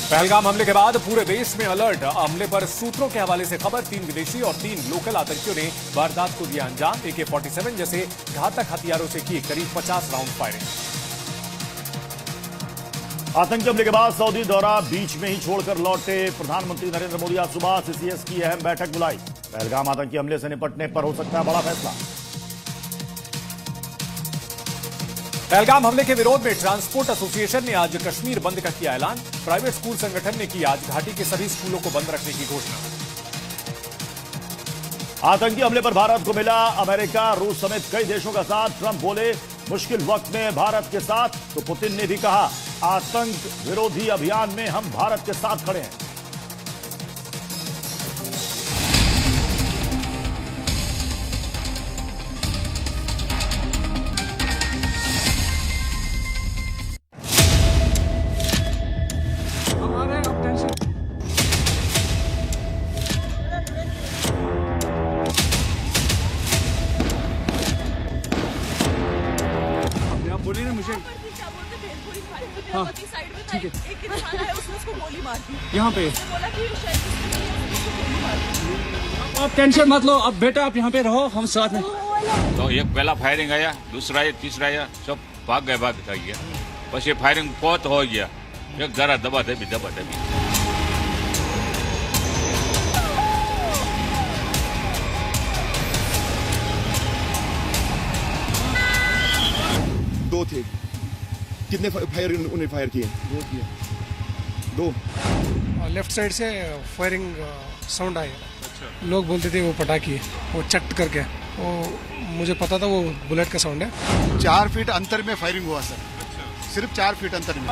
पहलगाम हमले के बाद पूरे देश में अलर्ट। हमले पर सूत्रों के हवाले से खबर, 3 विदेशी और 3 लोकल आतंकियों ने वारदात को दिया अंजाम। AK-47 जैसे घातक हथियारों से की करीब 50 राउंड फायरिंग। आतंकी हमले के बाद सऊदी दौरा बीच में ही छोड़कर लौटे प्रधानमंत्री नरेंद्र मोदी आज सुबह CCS की अहम बैठक बुलाई। पहलगाम आतंकी हमले से निपटने पर हो सकता है बड़ा फैसला। पहलगाम हमले के विरोध में ट्रांसपोर्ट एसोसिएशन ने आज कश्मीर बंद का किया ऐलान। प्राइवेट स्कूल संगठन ने की आज घाटी के सभी स्कूलों को बंद रखने की घोषणा। आतंकी हमले पर भारत को मिला अमेरिका, रूस समेत कई देशों का साथ। ट्रंप बोले मुश्किल वक्त में भारत के साथ, तो पुतिन ने भी कहा आतंक विरोधी अभियान में हम भारत के साथ खड़े हैं। बोलिए ना मुझे। हाँ ठीक है। एक इंसान है, उसने उसको गोली मार दी यहाँ पे। बोला कि शायद आप टेंशन मत लो, अब बेटा आप यहाँ पे रहो, हम साथ में। तो एक पहला फायरिंग आया, दूसरा आया, तीसरा आया, सब भाग गया बस ये फायरिंग बहुत हो गया। एक जरा दबा दबी। दो थे। कितने फायर उन्हें फायर किए? दो। लेफ्ट साइड से फायरिंग साउंड आया। अच्छा। लोग बोलते थे वो पटाखी है, वो चट करके, वो मुझे पता था वो बुलेट का साउंड है। 4 फीट अंतर में फायरिंग हुआ सर। अच्छा। सिर्फ 4 फीट अंतर में।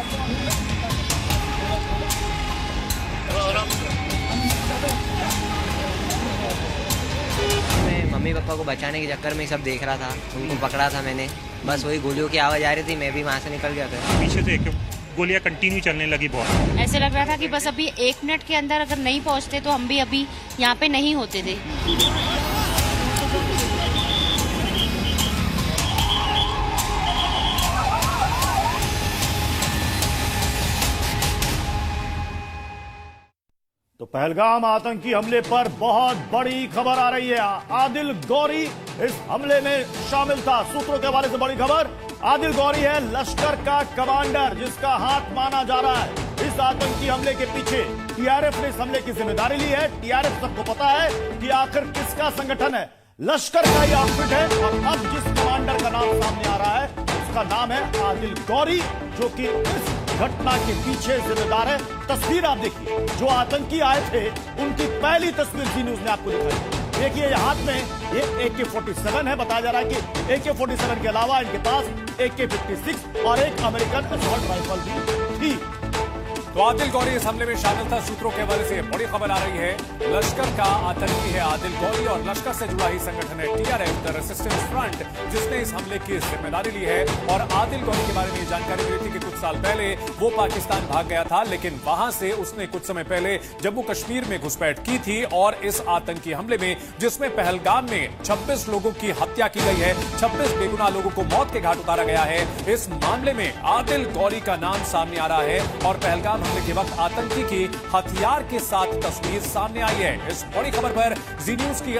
मैं मम्मी पापा को बचाने के चक्कर में सब देख रहा था, उनको पकड़ा था मैंने। बस वही गोलियों की आवाज़ आ रही थी, मैं भी वहाँ से निकल गया था। पीछे से गोलियां कंटिन्यू चलने लगी बहुत। ऐसे लग रहा था कि बस अभी 1 मिनट के अंदर अगर नहीं पहुँचते तो हम भी अभी यहाँ पे नहीं होते थे। तो पहलगाम आतंकी हमले पर बहुत बड़ी खबर आ रही है। आदिल गौरी इस हमले में शामिल था। सूत्रों के हवाले से बड़ी खबर, आदिल गौरी है लश्कर का कमांडर जिसका हाथ माना जा रहा है। इस आतंकी हमले के पीछे TRF ने इस हमले की जिम्मेदारी ली है। TRF सबको पता है कि आखिर किसका संगठन है, लश्कर का ये आउटफिट है। और अब जिस कमांडर का नाम सामने आ रहा है उसका नाम है आदिल गौरी, जो कि इस घटना के पीछे जिम्मेदार है। तस्वीर आप देखिए, जो आतंकी आए थे उनकी पहली तस्वीर जी न्यूज ने आपको दिखाई। देखिए ये हाथ में ये AK-47 है। बताया जा रहा है कि AK-47 के अलावा इनके पास AK-56 और एक अमेरिकन असॉल्ट राइफल भी थी। तो आदिल गौरी इस हमले में शामिल था। सूत्रों के हवाले से बड़ी खबर आ रही है, लश्कर का आतंकी है आदिल गौरी और लश्कर से जुड़ा ही संगठन है TRF द रेसिस्टेंस फ्रंट, जिसने इस हमले की जिम्मेदारी ली है। और आदिल गौरी के बारे में जानकारी मिली थी कि कुछ साल पहले वो पाकिस्तान भाग गया था, लेकिन वहां से उसने कुछ समय पहले जम्मू कश्मीर में घुसपैठ की थी। और इस आतंकी हमले में, जिसमें पहलगाम में 26 लोगों की हत्या की गई है, 26 बेगुनाह लोगों को मौत के घाट उतारा गया है, इस मामले में आदिल गौरी का नाम सामने आ रहा है। और पहलगाम हमले के वक्त आतंकी की हथियार के साथ तस्वीर सामने आई है। इस बड़ी खबर पर जी न्यूज की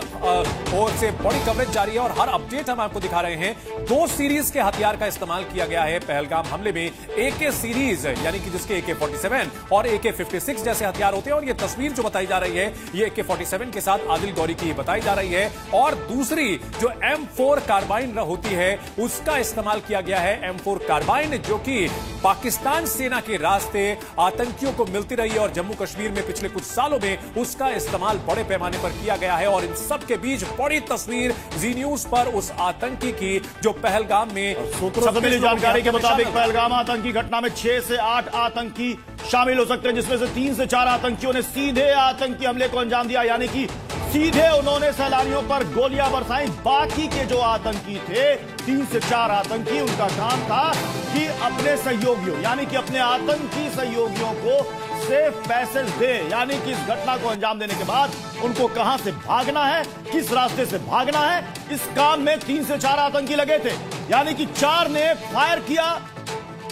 ओर से बड़ी कवरेज जारी है और हर अपडेट हम आपको दिखा रहे हैं। 2 सीरीज के हथियार का इस्तेमाल किया गया है पहलगाम हमले में। AK सीरीज यानी कि जिसके AK-47 और AK-56 जैसे हथियार होते हैं। और ये तस्वीर जो बताई जा रही है ये AK-47 के साथ आदिल गौरी की बताई जा रही है। और दूसरी जो M4 कार्बाइन होती है उसका इस्तेमाल किया गया है। M4 कार्बाइन जो कि पाकिस्तान सेना के रास्ते आतंकियों को मिलती रही है और जम्मू कश्मीर में पिछले कुछ सालों में उसका इस्तेमाल बड़े पैमाने पर किया गया है। और इन सब के बीच बड़ी तस्वीर जी न्यूज पर उस आतंकी की जो पहलगाम में, सूत्रों से मिली जानकारी के मुताबिक पहलगाम आतंकी घटना में 6 से 8 आतंकी शामिल हो सकते हैं, जिसमें से 3 से 4 आतंकियों ने सीधे आतंकी हमले को अंजाम दिया, यानी कि सीधे उन्होंने सैलानियों पर गोलियां बरसाई। बाकी के जो आतंकी थे 3 से 4 आतंकी, उनका काम था कि अपने सहयोगियों यानी कि अपने आतंकी सहयोगियों को सेफ पैसेज दे, यानी कि इस घटना को अंजाम देने के बाद उनको कहां से भागना है, किस रास्ते से भागना है, इस काम में 3 से 4 आतंकी लगे थे। यानी कि 4 ने फायर किया,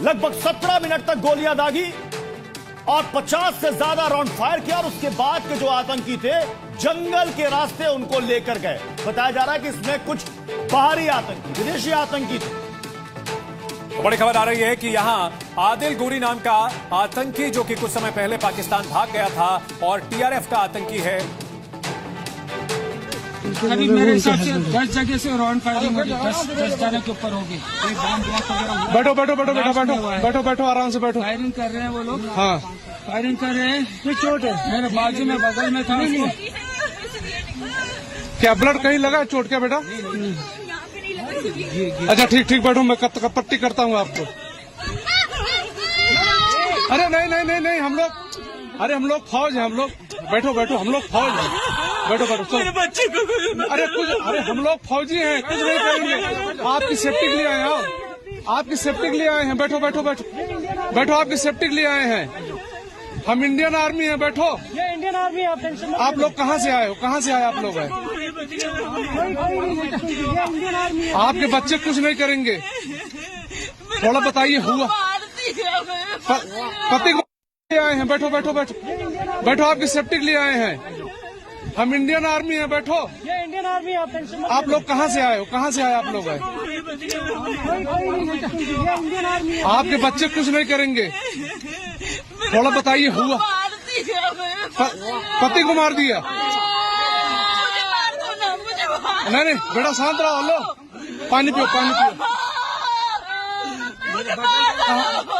लगभग 17 मिनट तक गोलियां दागी और 50 से ज्यादा राउंड फायर किया और उसके बाद के जो आतंकी थे जंगल के रास्ते उनको लेकर गए। बताया जा रहा है कि इसमें कुछ बाहरी आतंकी, विदेशी आतंकी थे। तो बड़ी खबर आ रही है कि यहां आदिल गोरी नाम का आतंकी, जो कि कुछ समय पहले पाकिस्तान भाग गया था और टीआरएफ का आतंकी है। अभी मेरे हिसाब से 10 जगह से राउंड फायरिंग होगी, 10 जाने के ऊपर होगी। बैठो बैठो बैठो बैठो बैठो बैठो बैठो आराम से बैठो। फायरिंग कर रहे हैं वो लोग। हाँ फायरिंग कर रहे हैं। कोई चोट है? मेरे बाजू में बगल में था। क्या ब्लड कहीं लगा चोट क्या बेटा? अच्छा ठीक ठीक बैठो, मैं पट्टी करता हूँ आपको। अरे नहीं नहीं नहीं नहीं, हम लोग फौज है, हम लोग बैठो बैठो, हम लोग फौज है, बैठो बैठो। बच्चे को अरे हम लोग फौजी हैं, कुछ नहीं करेंगे। आपकी सेफ्टी के लिए आए हैं, आपकी सेफ्टी के लिए आए हैं। बैठो बैठो बैठो बैठो, आपकी सेफ्टी के लिए आए हैं। हम इंडियन आर्मी हैं, बैठो। ये इंडियन आर्मी आप टेंशन। आप लोग कहाँ से आए हो? कहाँ से आए आप लोग? हैं आपके बच्चे कुछ नहीं करेंगे, थोड़ा बताइए। हुआ पति को आए हैं, बैठो बैठो बैठो बैठो, आपकी सेफ्टी के लिए आए हैं। हम इंडियन आर्मी हैं, बैठो। ये इंडियन आर्मी आप टेंशन। आप लोग कहाँ से आए हो? कहाँ से आए आप लोग? हैं आपके बच्चे कुछ नहीं करेंगे, थोड़ा बताइए। हुआ पति को मार दिया? नहीं नहीं बेटा शांत रहो, लो पानी पियो, पानी पियो।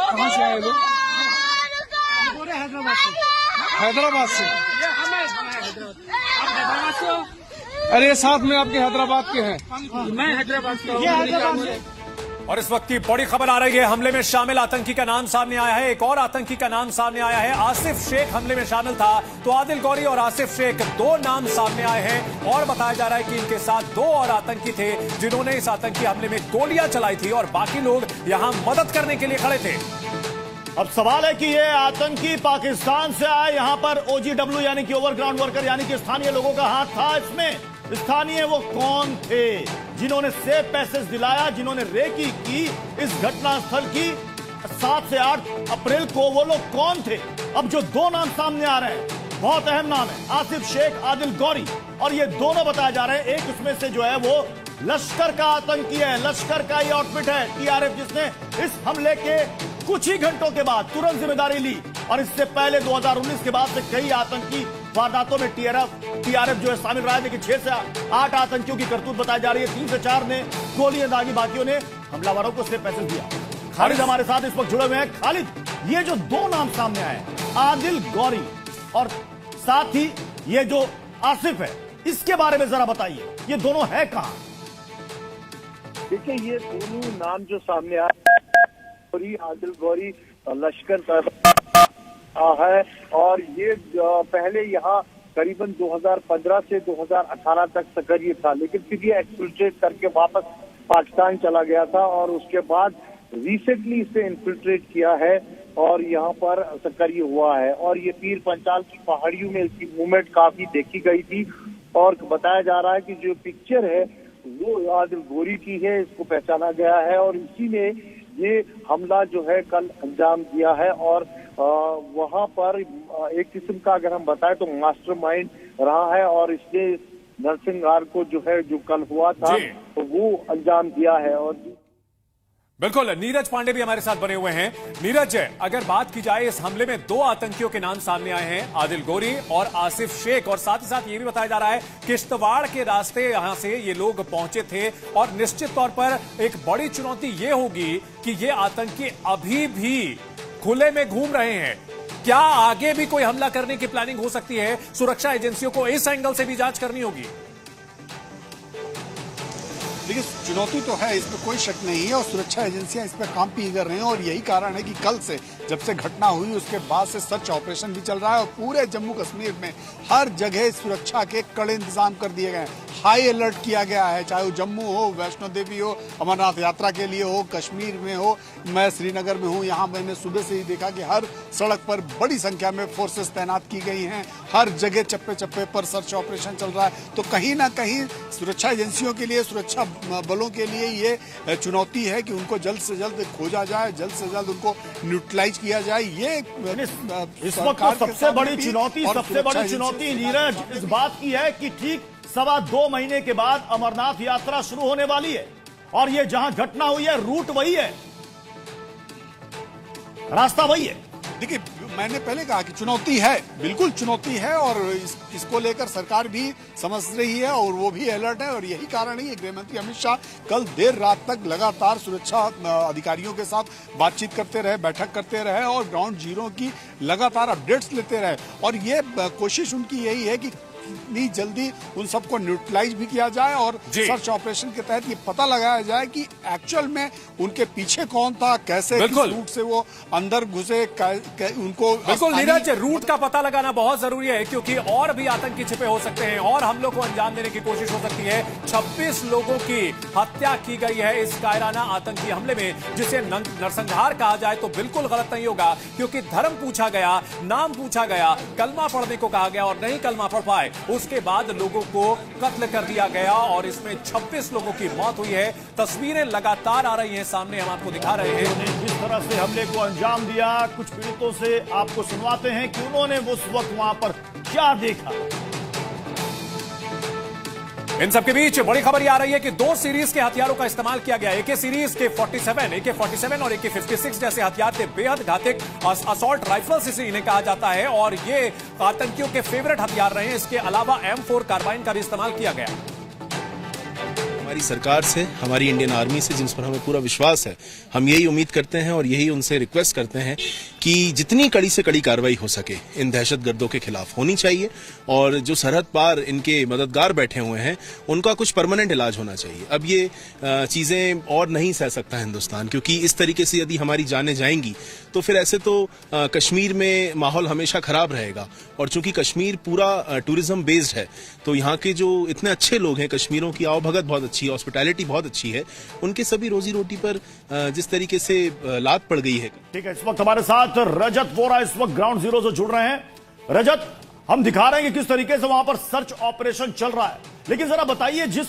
कहाँ से आए लोग? हैदराबाद से। अरे साथ में आपके हैदराबाद के हैं। मैं हैदराबाद का। और इस वक्त की बड़ी खबर आ रही है, हमले में शामिल आतंकी का नाम सामने आया है। एक और आतंकी का नाम सामने आया है। आसिफ शेख हमले में शामिल था। तो आदिल गौरी और आसिफ शेख, दो नाम सामने आए हैं और बताया जा रहा है कि इनके साथ दो और आतंकी थे जिन्होंने इस आतंकी हमले में गोलियां चलाई थी और बाकी लोग यहां मदद करने के लिए खड़े थे। अब सवाल है कि ये आतंकी पाकिस्तान से आए, यहां पर ओजीडब्ल्यू यानी कि ओवरग्राउंड वर्कर यानी कि स्थानीय लोगों का हाथ था इसमें। स्थानीय वो कौन थे जिन्होंने सेफ पैसेज दिलाया, जिन्होंने रेकी की इस घटनास्थल की 7 से 8 अप्रैल को? वो लोग कौन थे? अब जो दो नाम सामने आ रहे हैं बहुत अहम नाम है, आसिफ शेख, आदिल गौरी, और ये दोनों बताए जा रहे हैं। एक उसमें से जो है वो लश्कर का आतंकी है, लश्कर का ये आउटफिट है टीआरएफ, जिसने इस हमले के कुछ ही घंटों के बाद तुरंत जिम्मेदारी ली। और इससे पहले 2019 के बाद से कई आतंकी वारदातों में टीआरएफ जो है शामिल रहा है। लेकिन 6 से 8 आतंकियों की करतूत बताई जा रही है। 3 से 4 ने गोलियां दागी, बाकियों ने हमलावरों को सिर्फ पैसे दिया। खालिद हमारे साथ इस वक्त जुड़े हुए हैं। खालिद, ये जो दो नाम सामने आए, आदिल गौरी और साथ ही ये जो आसिफ है, इसके बारे में जरा बताइए, ये दोनों है कहां? देखिए, ये दोनों नाम जो सामने आए, आदिल गौरी लश्कर है, और ये पहले यहाँ करीबन 2015 से 2018 तक सक्रिय था, लेकिन फिर ये एक्सफिल्ट्रेट करके वापस पाकिस्तान चला गया था और उसके बाद रिसेंटली इसे इन्फिल्ट्रेट किया है और यहाँ पर सक्रिय हुआ है। और ये पीर पंचाल की पहाड़ियों में इसकी मूवमेंट काफी देखी गई थी और बताया जा रहा है कि जो पिक्चर है वो आदिल गौरी की है, इसको पहचाना गया है और इसी ने ये हमला जो है कल अंजाम दिया है। और वहां पर एक किस्म का अगर हम बताएं तो मास्टरमाइंड रहा है और इसने नरसिंहार को जो है जो कल हुआ था तो वो अंजाम दिया है। और बिल्कुल, नीरज पांडे भी हमारे साथ बने हुए हैं। नीरज, अगर बात की जाए इस हमले में दो आतंकियों के नाम सामने आए हैं, आदिल गौरी और आसिफ शेख, और साथ ही साथ ये भी बताया जा रहा है किश्तवाड़ के रास्ते यहां से ये लोग पहुंचे थे और निश्चित तौर पर एक बड़ी चुनौती ये होगी कि ये आतंकी अभी भी खुले में घूम रहे हैं। क्या आगे भी कोई हमला करने की प्लानिंग हो सकती है? सुरक्षा एजेंसियों को इस एंगल से भी जांच करनी होगी। देखिए, चुनौती तो है, इसमें कोई शक नहीं है और सुरक्षा एजेंसियां इस पर काम भी कर रही हैं और यही कारण है कि कल से जब से घटना हुई उसके बाद से सर्च ऑपरेशन भी चल रहा है और पूरे जम्मू कश्मीर में हर जगह सुरक्षा के कड़े इंतजाम कर दिए गए हैं। हाई अलर्ट किया गया है, चाहे वो जम्मू हो, वैष्णो देवी हो, अमरनाथ यात्रा के लिए हो, कश्मीर में हो, मैं श्रीनगर में हूँ, यहाँ मैंने सुबह से ही देखा कि हर सड़क पर बड़ी संख्या में फोर्सेस तैनात की गई हैं। हर जगह चप्पे चप्पे पर सर्च ऑपरेशन चल रहा है। तो कहीं ना कहीं सुरक्षा एजेंसियों के लिए, सुरक्षा बलों के लिए ये चुनौती है कि उनको जल्द से जल्द खोजा जाए, जल्द से जल्द उनको न्यूट्रलाइज किया जाए। ये इस वक्त सबसे बड़ी चुनौती नीरज इस बात की है कि ठीक 2.25 महीने के बाद अमरनाथ यात्रा शुरू होने वाली है और ये जहां घटना हुई है रूट वही है, रास्ता वही है। देखिए, मैंने पहले कहा कि चुनौती है, बिल्कुल चुनौती है और इसको लेकर सरकार भी समझ रही है और वो भी अलर्ट है। और यही कारण है कि गृह मंत्री अमित शाह कल देर रात तक लगातार सुरक्षा अधिकारियों के साथ बातचीत करते रहे, बैठक करते रहे और ग्राउंड जीरो की लगातार अपडेट्स लेते रहे। और ये कोशिश उनकी यही है कि इतनी जल्दी उन सबको न्यूट्रलाइज भी किया जाए और सर्च ऑपरेशन के तहत ये पता लगाया जाए कि एक्चुअल में उनके पीछे कौन था, कैसे किस रूट से वो अंदर घुसे, उनको बिल्कुल नीरज, रूट का पता लगाना बहुत जरूरी है क्योंकि और भी आतंकी छिपे हो सकते हैं और हमलों को अंजाम देने की कोशिश हो सकती है। 26 लोगों की हत्या की गई है इस कायराना आतंकी हमले में, जिसे नरसंहार कहा जाए तो बिल्कुल गलत नहीं होगा क्योंकि धर्म पूछा गया, नाम पूछा गया, कलमा पढ़ने को कहा गया और नहीं कलमा पढ़ पाए, उसके बाद लोगों को कत्ल कर दिया गया और इसमें 26 लोगों की मौत हुई है। तस्वीरें लगातार आ रही हैं सामने, हम आपको दिखा रहे हैं जिस तरह से हमले को अंजाम दिया। कुछ पीड़ितों से आपको सुनवाते हैं कि उन्होंने उस वक्त वहां पर क्या देखा। इन सबके बीच बड़ी खबर यह आ रही है कि 2 सीरीज के हथियारों का इस्तेमाल किया गया। AK सीरीज के AK-47 और AK-56 जैसे हथियार थे बेहद घातक, असॉल्ट राइफल्स इसे इन्हें कहा जाता है और ये आतंकियों के फेवरेट हथियार रहे हैं। इसके अलावा M4 कार्बाइन का भी इस्तेमाल किया गया। हमारी सरकार से, हमारी इंडियन आर्मी से, जिस पर हमें पूरा विश्वास है, हम यही उम्मीद करते हैं और यही उनसे रिक्वेस्ट करते हैं कि जितनी कड़ी से कड़ी कार्रवाई हो सके इन दहशतगर्दों के खिलाफ होनी चाहिए और जो सरहद पार इनके मददगार बैठे हुए हैं उनका कुछ परमानेंट इलाज होना चाहिए। अब ये चीजें और नहीं सह सकता हिंदुस्तान, क्योंकि इस तरीके से यदि हमारी जानें जाएंगी तो फिर ऐसे तो कश्मीर में माहौल हमेशा खराब रहेगा। और चूंकि कश्मीर पूरा टूरिज्म बेस्ड है तो यहाँ के जो इतने अच्छे लोग हैं, कश्मीरों की आवभगत बहुत अच्छी है, हॉस्पिटैलिटी बहुत अच्छी है, उनके सभी रोजी रोटी पर जिस तरीके से लात पड़ गई है। ठीक है, इस वक्त हमारे साथ रजत वोरा इस वक्त ग्राउंड जीरो से जुड़ रहे हैं। रजत, हम दिखा रहे हैं कि किस तरीके से वहां पर सर्च ऑपरेशन चल रहा है, लेकिन जरा बताइए जिस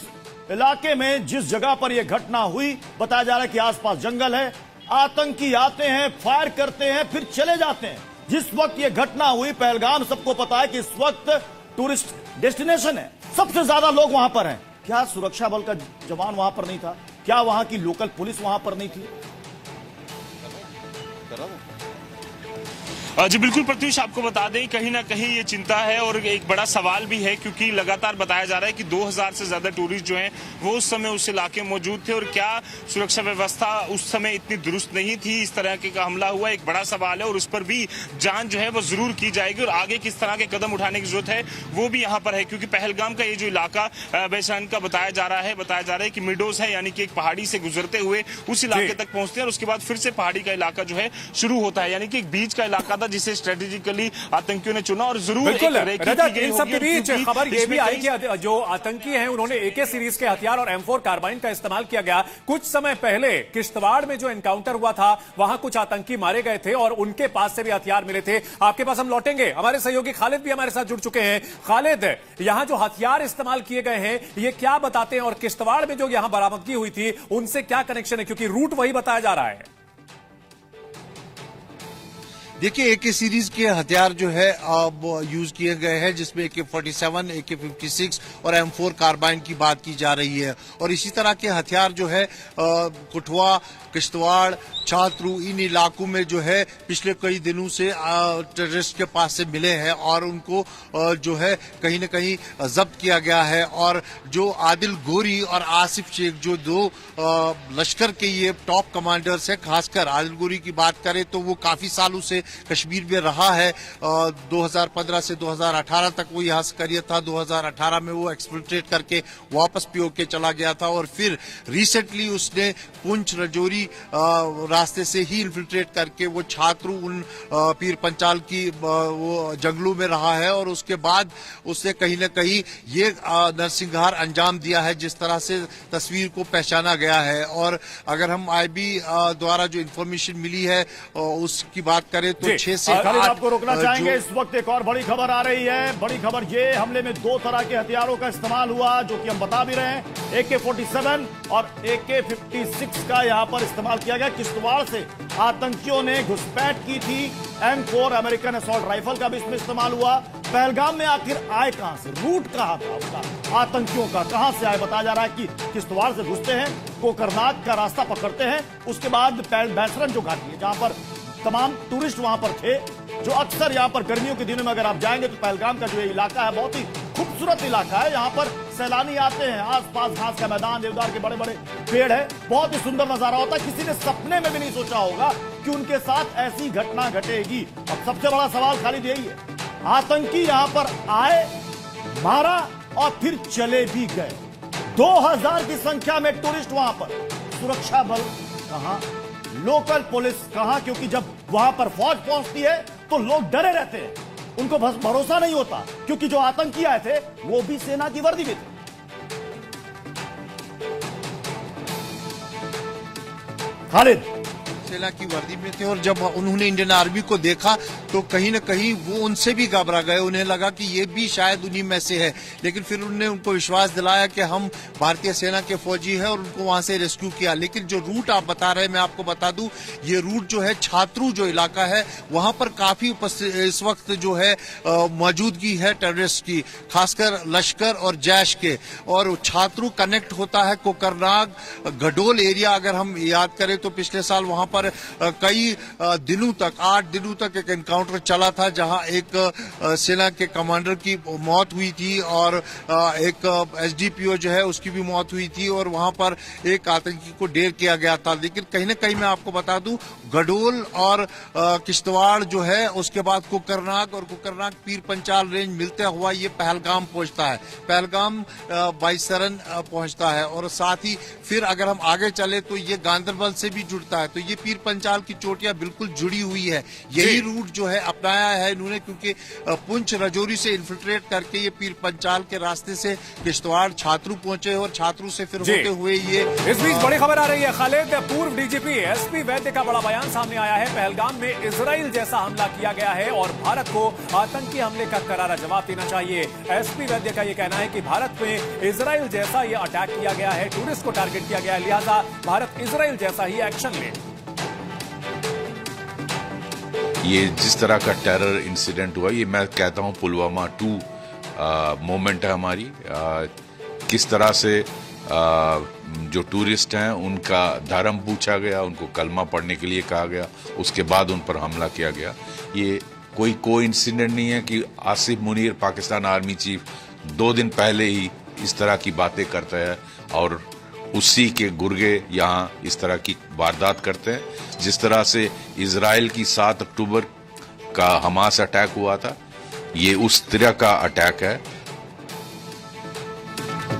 इलाके में, जिस जगह पर यह घटना हुई, बताया जा रहा है कि आसपास जंगल है, आतंकी आते हैं, फायर करते हैं, फिर चले जाते हैं। जिस वक्त यह घटना हुई पहलगाम, सबको पता है कि इस वक्त टूरिस्ट डेस्टिनेशन है, सबसे ज्यादा लोग वहां पर हैं। क्या सुरक्षा बल का जवान वहां पर नहीं था? क्या वहां की लोकल पुलिस वहां पर नहीं थी? जी बिल्कुल प्रत्युष, आपको बता दें कहीं ना कहीं ये चिंता है और एक बड़ा सवाल भी है क्योंकि लगातार बताया जा रहा है कि 2000 से ज्यादा टूरिस्ट जो हैं वो उस समय उस इलाके में मौजूद थे और क्या सुरक्षा व्यवस्था उस समय इतनी दुरुस्त नहीं थी। इस तरह के का हमला हुआ, एक बड़ा सवाल है और उस पर भी जांच जो है वो जरूर की जाएगी और आगे किस तरह के कदम उठाने की जरूरत है वो भी यहाँ पर है क्योंकि पहलगाम का ये जो इलाका बेसान का बताया जा रहा है कि मिडोज है, यानी कि एक पहाड़ी से गुजरते हुए उस इलाके तक पहुंचते हैं और उसके बाद फिर से पहाड़ी का इलाका जो है शुरू होता है, यानी कि एक बीच का इलाका जिसे स्ट्रेटेजिकली आतंकियों ने चुना। और जरूर इन सब के बीच खबर यह भी आई कि जो आतंकी हैं उन्होंने AK सीरीज के हथियार और M4 कार्बाइन का इस्तेमाल किया गया। कुछ समय पहले किश्तवाड़ में जो एनकाउंटर हुआ था वहां कुछ आतंकी मारे गए थे और उनके पास से भी हथियार मिले थे। आपके पास हम लौटेंगे, हमारे सहयोगी खालिद भी हमारे साथ जुड़ चुके हैं। खालिद, यहां जो हथियार इस्तेमाल किए गए हैं ये क्या बताते हैं और किश्तवाड़ में जो यहां बरामदगी हुई थी उनसे क्या कनेक्शन है, क्योंकि रूट वही बताया जा रहा है। देखिए, AK सीरीज के हथियार जो है यूज किए गए हैं, जिसमें AK-47, AK-56 और M4 कार्बाइन की बात की जा रही है और इसी तरह के हथियार जो है कुठवा, किश्तवाड़, छात्रू, इन इलाकों में जो है पिछले कई दिनों से टेररिस्ट के पास से मिले हैं और उनको जो है कहीं न कहीं जब्त किया गया है। और जो आदिल गोरी और आसिफ शेख, जो 2 लश्कर के ये टॉप कमांडर्स हैं, खासकर आदिल गोरी की बात करें तो वो काफी सालों से कश्मीर में रहा है। 2015 से 2018 तक वो यहाँ से करियर था। 2018 में वो एक्सफिल्ट्रेट करके वापस POK चला गया था और फिर रिसेंटली उसने पुंछ रजौरी रास्ते से ही इन्फिल्ट्रेट करके वो छात्र उन पीर पंचाल की वो जंगलों में रहा है और उसके बाद उसने कहीं न कहीं ये नरसंहार अंजाम दिया है जिस तरह से तस्वीर को पहचाना गया है। और अगर हम IB द्वारा जो इन्फॉर्मेशन मिली है उसकी बात करें तो 6 से 8 आपको रोकना चाहेंगे। इस वक्त एक और बड़ी खबर आ रही है। बड़ी खबर ये, हमले में 2 तरह के हथियारों का इस्तेमाल हुआ, जो कि हम बता भी रहे हैं। AK-47 और AK-56 का यहां पर इस्तेमाल किया गया। किश्तवाड़ से आतंकियों ने घुसपैठ की थी। M4 अमेरिकन असॉल्ट राइफल का भी इसमें इस्तेमाल हुआ। पहलगाम में आखिर आए कहां से, रूट कहां था उसका, आतंकियों का कहां से आए? बताया जा रहा है कि किश्तवाड़ से घुसते हैं, कोकरनाग का रास्ता पकड़ते हैं, उसके बाद बैसरन जो घाटी है जहां पर तमाम टूरिस्ट वहां पर थे, जो अक्सर यहां पर गर्मियों के दिनों में अगर आप जाएंगे तो पहलगाम का जो ये इलाका है बहुत ही खूबसूरत इलाका है। यहां पर सैलानी आते हैं, आसपास घास का मैदान, देवदार के बड़े बड़े पेड़ है, बहुत ही सुंदर नजारा होता है। किसी ने सपने में भी नहीं सोचा होगा कि उनके साथ ऐसी घटना घटेगी। अब सबसे बड़ा सवाल खालिद यही है, आतंकी यहां पर आए, मारा और फिर चले भी गए। 2000 की संख्या में टूरिस्ट वहां पर, सुरक्षा बल कहां, लोकल पुलिस कहां? क्योंकि जब वहां पर फौज पहुंचती है तो लोग डरे रहते हैं, उनको भरोसा नहीं होता, क्योंकि जो आतंकी आए थे वो भी सेना की वर्दी में थे। खालिद, सेना की वर्दी में थे और जब उन्होंने इंडियन आर्मी को देखा तो कहीं ना कहीं वो उनसे भी घबरा गए। उन्हें लगा कि ये भी शायद उन्हीं में से है, लेकिन फिर उन्होंने उनको विश्वास दिलाया कि हम भारतीय सेना के फौजी हैं और उनको वहां से रेस्क्यू किया। लेकिन जो रूट आप बता रहे हैं, मैं आपको बता दूं, ये रूट जो है छात्रू जो इलाका है वहां पर काफी उपस्थित इस वक्त जो है मौजूदगी है टेररिस्ट की, खासकर लश्कर और जैश के। और छात्रू कनेक्ट होता है कोकरनाग गडोल एरिया। अगर हम याद करें तो पिछले साल वहां पर कई दिनों तक, 8 दिनों तक एक एनकाउंटर चला था, जहां एक सेना के कमांडर की मौत हुई थी और एक SDPO जो है उसकी भी मौत हुई थी और वहां पर एक आतंकी को ढेर किया गया था। लेकिन कहीं ना कहीं मैं आपको बता दूं, गडोल और किश्तवाड़ जो है, उसके बाद कोकरनाग और कोकरनाग पीर पंचाल रेंज मिलता हुआ ये पहलगाम पहुंचता है, पहलगाम बाईसरन पहुंचता है। और साथ ही फिर अगर हम आगे चले तो ये गांदरबल से भी जुड़ता है। तो ये पीर पंचाल की चोटियां बिल्कुल जुड़ी हुई है। यही रूट जो है अपनाया है इन्होंने, क्योंकि पुंछ राजौरी से इन्फिल्ट्रेट करके ये पीर पंचाल के रास्ते से किश्तवाड़ छात्रू पहुंचे और छात्रू से फिर होते हुए ये। इस बीच बड़ी खबर आ रही है खालिद, पूर्व DGP SP वैद्य का बड़ा बयान सामने आया है। पहलगाम में इजराइल जैसा हमला किया गया है और भारत को आतंकी हमले का करारा जवाब देना चाहिए। SP वैद्य का यह कहना है कि भारत में इजराइल जैसा यह अटैक किया गया है, टूरिस्ट को टारगेट किया गया है, लिहाजा भारत इजराइल जैसा ही एक्शन ले। ये जिस तरह का टेरर इंसिडेंट हुआ, ये मैं कहता हूं पुलवामा 2 मोमेंट है हमारी। किस तरह से जो टूरिस्ट हैं उनका धर्म पूछा गया, उनको कलमा पढ़ने के लिए कहा गया, उसके बाद उन पर हमला किया गया। ये कोई इंसिडेंट नहीं है कि आसिफ मुनीर पाकिस्तान आर्मी चीफ 2 दिन पहले ही इस तरह की बातें करता है और उसी के गुर्गे यहाँ इस तरह की वारदात करते हैं। जिस तरह से इजराइल की 7 अक्टूबर का हमास अटैक हुआ था, ये उस तरह का अटैक है।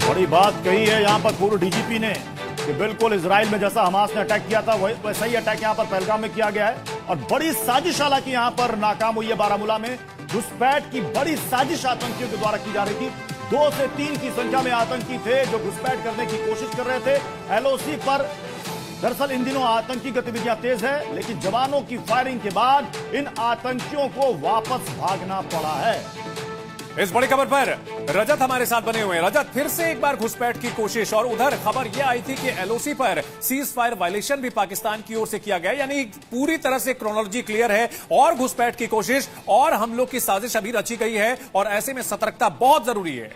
बड़ी बात कही है यहाँ पर पूर्व DGP ने कि बिल्कुल इजराइल में जैसा हमास ने अटैक किया था वैसा ही अटैक यहाँ पर पहलगाम में किया गया है और बड़ी साजिश हालांकि यहाँ पर नाकाम हुई है। बारामूला में घुसपैठ की बड़ी साजिश आतंकियों के द्वारा की जा रही थी। 2 से 3 की संख्या में आतंकी थे जो घुसपैठ करने की कोशिश कर रहे थे LOC पर। दरअसल इन दिनों आतंकी गतिविधियां तेज है, लेकिन जवानों की फायरिंग के बाद इन आतंकियों को वापस भागना पड़ा है। इस बड़ी खबर पर रजत हमारे साथ बने हुए हैं। रजत, फिर से एक बार घुसपैठ की कोशिश और उधर खबर यह आई थी कि LOC पर सीज फायर वायलेशन भी पाकिस्तान की ओर से किया गया, यानी पूरी तरह से क्रोनोलॉजी क्लियर है और घुसपैठ की कोशिश और हमलों की साजिश अभी रची गई है और ऐसे में सतर्कता बहुत जरूरी है।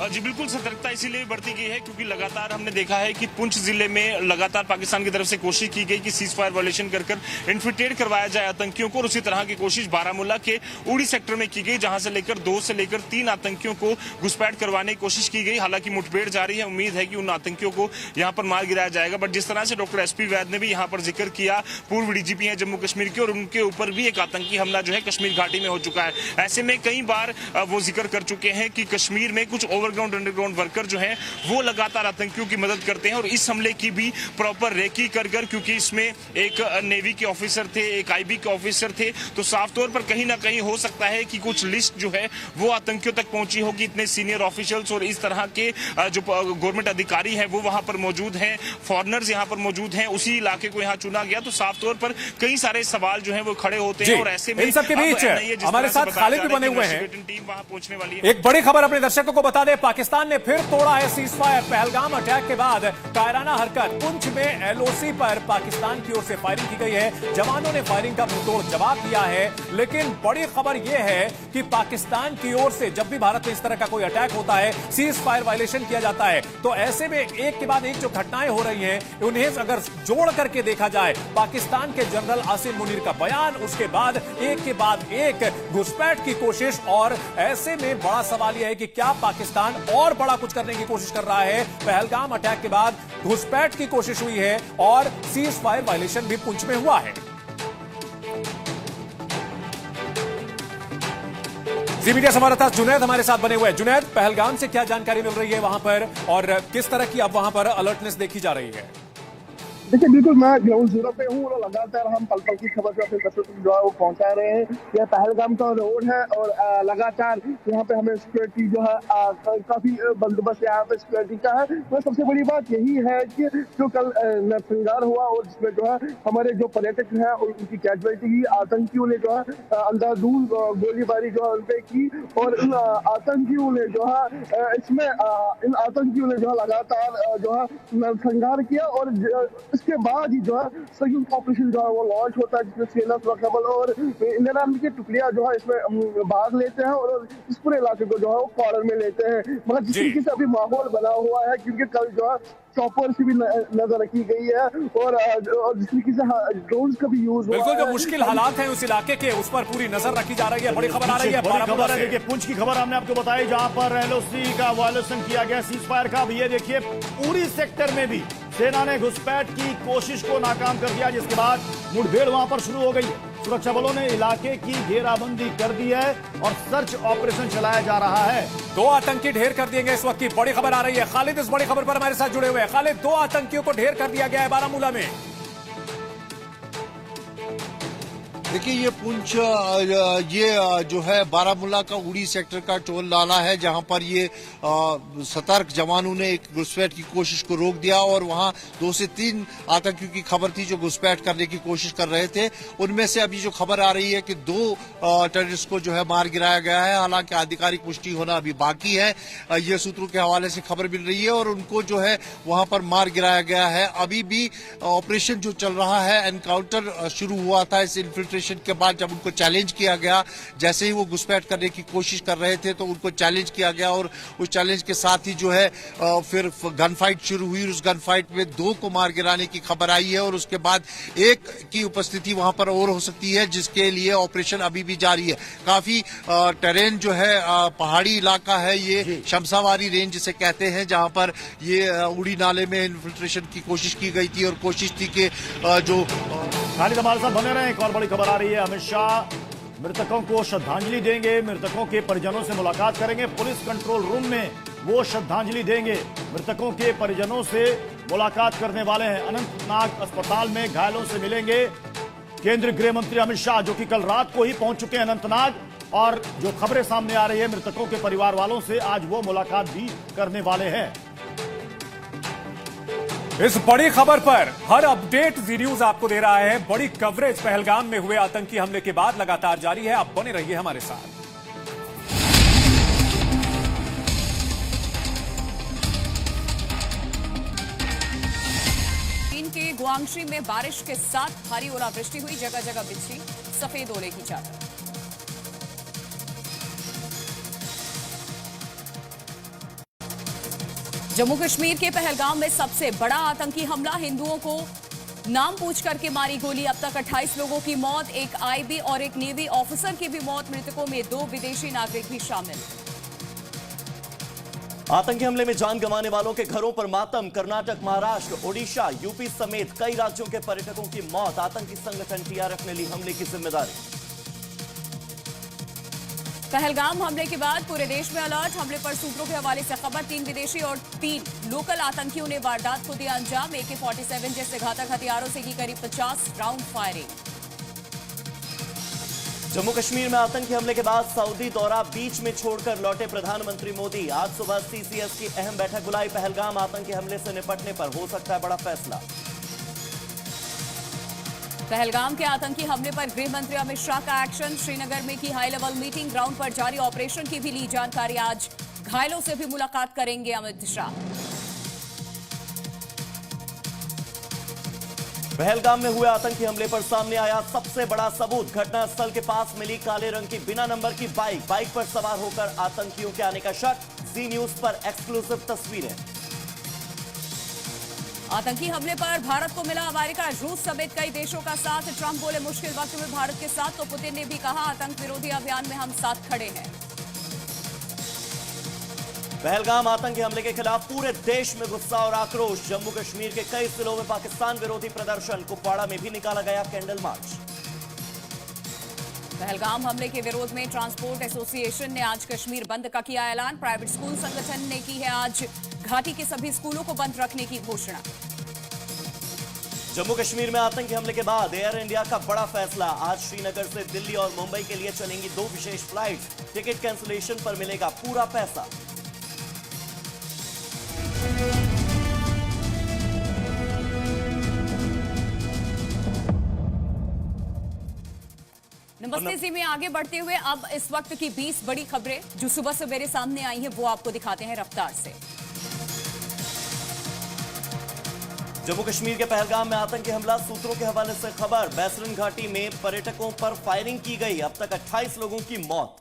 जी बिल्कुल, सतर्कता इसीलिए बढ़ती गई है क्योंकि लगातार हमने देखा है कि पुंछ जिले में लगातार पाकिस्तान की तरफ से कोशिश की गई कि सीज फायर वायलेशन कर इन्फिल्ट्रेट करवाया जाए आतंकियों को और उसी तरह की कोशिश बारामूला के उड़ी सेक्टर में की गई, जहां से लेकर 2 से लेकर 3 आतंकियों को घुसपैठ करवाने की कोशिश की गई। हालांकि मुठभेड़ जारी है, उम्मीद है कि उन आतंकियों को यहां पर मार गिराया जाएगा। बट जिस तरह से डॉक्टर SP वैद्य ने भी यहां पर जिक्र किया, पूर्व DGP है जम्मू कश्मीर के और उनके ऊपर भी एक आतंकी हमला जो है कश्मीर घाटी में हो चुका है। ऐसे में कई बार वो जिक्र कर चुके हैं कि कश्मीर में कुछ ओवर ओवरग्राउंड अंडरग्राउंड वर्कर जो हैं वो लगातार आतंकियों की मदद करते हैं और इस हमले की भी प्रॉपर रेकी कर क्योंकि इसमें एक नेवी के ऑफिसर थे, एक आईबी के ऑफिसर थे, तो साफ तौर पर कहीं ना कहीं हो सकता है कि कुछ लिस्ट जो है वो आतंकियों तक पहुंची होगी। इतने सीनियर ऑफिशियल्स और इस तरह के जो गवर्नमेंट अधिकारी हैं वो वहां पर मौजूद हैं, फॉरेनर्स यहां पर मौजूद हैं, उसी इलाके को यहां चुना गया, तो साफ तौर पर कई सारे सवाल जो हैं वो खड़े होते हैं। और ऐसे में इन सबके बीच हमारे साथ खालिद भी बने हुए हैं, टीम वहां पहुंचने वाली है। एक बड़ी खबर अपने दर्शकों को बता दें, पाकिस्तान ने फिर तोड़ा है सीजफायर। पहलगाम अटैक के बाद कायराना हरकत, पुंछ में एलओसी पर पाकिस्तान की ओर से फायरिंग की गई है। जवानों ने फायरिंग का मुंहतोड़ जवाब दिया है, लेकिन बड़ी खबर यह है कि पाकिस्तान की ओर से जब भी भारत में इस तरह का कोई अटैक होता है, सीज फायर वायलेशन किया जाता है, तो ऐसे में एक के बाद एक जो घटनाएं हो रही हैं उन्हें अगर जोड़ करके देखा जाए, पाकिस्तान के जनरल आसिम मुनीर का बयान, उसके बाद एक घुसपैठ की कोशिश, और ऐसे में बड़ा सवाल यह है कि क्या पाकिस्तान और बड़ा कुछ करने की कोशिश कर रहा है। पहलगाम अटैक के बाद घुसपैठ की कोशिश हुई है और सीज फायर वायलेशन भी पुंछ में हुआ है। जी मीडिया संवाददाता जुनैद हमारे साथ बने हुए हैं। जुनैद, पहलगाम से क्या जानकारी मिल रही है वहां पर और किस तरह की अब वहां पर अलर्टनेस देखी जा रही है? देखिए, बिल्कुल मैं ग्राउंड जीरो पे हूँ और लगातार हम पल पल की खबर अपने दर्शकों को जो है वो पहुंचा रहे हैं। यह पहलगाम का रोड है और लगातार यहाँ पे हमें सिक्योरिटी जो है काफी बंदोबस्त यहाँ पे सिक्योरिटी का है। तो सबसे बड़ी बात यही है कि जो कल नरसंहार हुआ और जिसमें जो है हमारे जो पर्यटक हैं उनकी कैजुअलिटी की, आतंकियों ने जो है अंधाधुंध गोलीबारी जो है उनपे की और इन आतंकियों ने जो है इन आतंकियों ने जो है लगातार जो है नरसंहार किया और इसके बाद ही जो है संयुक्त ऑपरेशन जो है वो लॉन्च होता है, जिसमें सेना, सुरक्षा बल और इंडियन आर्मी की टुकड़ियां जो है इसमें भाग लेते हैं और इस पूरे इलाके को जो है वो कॉर्डर में लेते हैं। मगर जिस तरीके से अभी माहौल बना हुआ है, क्योंकि कल जो है चॉपर से भी नजर रखी गई है और जिस तरीके से ड्रोन का भी यूज, बिल्कुल जो मुश्किल हालात हैं उस इलाके के, उस पर पूरी नजर रखी जा रही है। बड़ी खबर आ रही है, बड़ी खबर है। देखिए, पुंछ की खबर हमने आपको बताई, जहां पर एलओसी का वायलेशन किया गया, सीज फायर का। अब ये देखिए, पूरी सेक्टर में भी सेना ने घुसपैठ की कोशिश को नाकाम कर दिया, जिसके बाद मुठभेड़ वहां पर शुरू हो गई है। सुरक्षा बलों ने इलाके की घेराबंदी कर दी है और सर्च ऑपरेशन चलाया जा रहा है। 2 आतंकी ढेर कर दिए गए, इस वक्त की बड़ी खबर आ रही है। खालिद इस बड़ी खबर पर हमारे साथ जुड़े हुए हैं। खालिद, 2 आतंकियों को ढेर कर दिया गया है बारामूला में। देखिए, ये पुंछ जो है बारामूला का उड़ी सेक्टर का टोल नाला है, जहां पर ये सतर्क जवानों ने एक घुसपैठ की कोशिश को रोक दिया और वहां 2 से 3 आतंकियों की खबर थी जो घुसपैठ करने की कोशिश कर रहे थे। उनमें से अभी जो खबर आ रही है कि 2 टेररिस्ट को जो है मार गिराया गया है, हालांकि आधिकारिक पुष्टि होना अभी बाकी है। ये सूत्रों के हवाले से खबर मिल रही है और उनको जो है वहां पर मार गिराया गया है। अभी भी ऑपरेशन जो चल रहा है, एनकाउंटर शुरू हुआ था इस इन्फिल्ट्रेशन के बाद, जब उनको चैलेंज किया गया, जैसे ही वो घुसपैठ करने की कोशिश कर रहे थे तो उनको चैलेंज किया गया और उस चैलेंज के साथ ही जो है फिर गन फाइट शुरू हुई। उस गन फाइट में 2 को मार गिराने की खबर आई है और उसके बाद 1 की उपस्थिति वहां पर और हो सकती है, जिसके लिए ऑपरेशन अभी भी जारी है। काफी टेरेन जो है पहाड़ी इलाका है, ये शमशावारी रेंज जिसे कहते हैं, जहां पर ये उड़ी नाले में इन्फिल्ट्रेशन की कोशिश की गई थी और कोशिश थी कि जो खालिद हमारे साथ बने रहे। एक और बड़ी खबर आ रही है, अमित शाह मृतकों को श्रद्धांजलि देंगे, मृतकों के परिजनों से मुलाकात करेंगे, पुलिस कंट्रोल रूम में वो श्रद्धांजलि देंगे। मृतकों के परिजनों से मुलाकात करने वाले हैं, अनंतनाग अस्पताल में घायलों से मिलेंगे केंद्रीय गृह मंत्री अमित शाह, जो कि कल रात को ही पहुंच चुके हैं अनंतनाग। और जो खबरें सामने आ रही है, मृतकों के परिवार वालों से आज वो मुलाकात भी करने वाले हैं। इस बड़ी खबर पर हर अपडेट जी न्यूज आपको दे रहा है। बड़ी कवरेज पहलगाम में हुए आतंकी हमले के बाद लगातार जारी है। आप बने रहिए हमारे साथ। चीन के गुआंगशी में बारिश के साथ भारी ओलावृष्टि हुई, जगह जगह बिछी सफेद ओले की चादर। जम्मू कश्मीर के पहलगाम में सबसे बड़ा आतंकी हमला, हिंदुओं को नाम पूछ करके मारी गोली। अब तक 28 लोगों की मौत, एक आईबी और एक नेवी ऑफिसर की भी मौत। मृतकों में 2 विदेशी नागरिक भी शामिल। आतंकी हमले में जान गंवाने वालों के घरों पर मातम। कर्नाटक, महाराष्ट्र, ओडिशा, यूपी समेत कई राज्यों के पर्यटकों की मौत। आतंकी संगठन टीआरएफ ने ली हमले की जिम्मेदारी। पहलगाम हमले के बाद पूरे देश में अलर्ट। हमले पर सूत्रों के हवाले से खबर, 3 विदेशी और 3 लोकल आतंकियों ने वारदात को दिया अंजाम। AK-47 जैसे घातक हथियारों से की करीब 50 राउंड फायरिंग। जम्मू कश्मीर में आतंकी हमले के बाद सऊदी दौरा बीच में छोड़कर लौटे प्रधानमंत्री मोदी। आज सुबह CCS की अहम बैठक बुलाई। पहलगाम आतंकी हमले से निपटने पर हो सकता है बड़ा फैसला। पहलगाम के आतंकी हमले पर गृह मंत्री अमित शाह का एक्शन। श्रीनगर में की हाई लेवल मीटिंग, ग्राउंड पर जारी ऑपरेशन की भी ली जानकारी। आज घायलों से भी मुलाकात करेंगे अमित शाह। पहलगाम में हुए आतंकी हमले पर सामने आया सबसे बड़ा सबूत। घटनास्थल के पास मिली काले रंग की बिना नंबर की बाइक पर सवार होकर आतंकियों के आने का शक। जी न्यूज पर एक्सक्लूसिव तस्वीरें। आतंकी हमले पर भारत को मिला अमेरिका, रूस समेत कई देशों का साथ। ट्रंप बोले मुश्किल वक्त में भारत के साथ, तो पुतिन ने भी कहा आतंक विरोधी अभियान में हम साथ खड़े हैं। पहलगाम आतंकी हमले के खिलाफ पूरे देश में गुस्सा और आक्रोश। जम्मू कश्मीर के कई जिलों में पाकिस्तान विरोधी प्रदर्शन। कुपवाड़ा में भी निकाला गया कैंडल मार्च। पहलगाम हमले के विरोध में ट्रांसपोर्ट एसोसिएशन ने आज कश्मीर बंद का किया ऐलान। प्राइवेट स्कूल संगठन ने की है आज घाटी के सभी स्कूलों को बंद रखने की घोषणा। जम्मू कश्मीर में आतंकी हमले के बाद एयर इंडिया का बड़ा फैसला। आज श्रीनगर से दिल्ली और मुंबई के लिए चलेंगी 2 विशेष फ्लाइट्स। टिकट कैंसिलेशन पर मिलेगा पूरा पैसा। नमस्ते जी में आगे बढ़ते हुए अब इस वक्त की 20 बड़ी खबरें जो सुबह से मेरे सामने आई हैं वो आपको दिखाते हैं रफ्तार से। जम्मू कश्मीर के पहलगाम में आतंकी हमला, सूत्रों के हवाले से खबर। बैसरन घाटी में पर्यटकों पर फायरिंग की गई। अब तक 28 लोगों की मौत।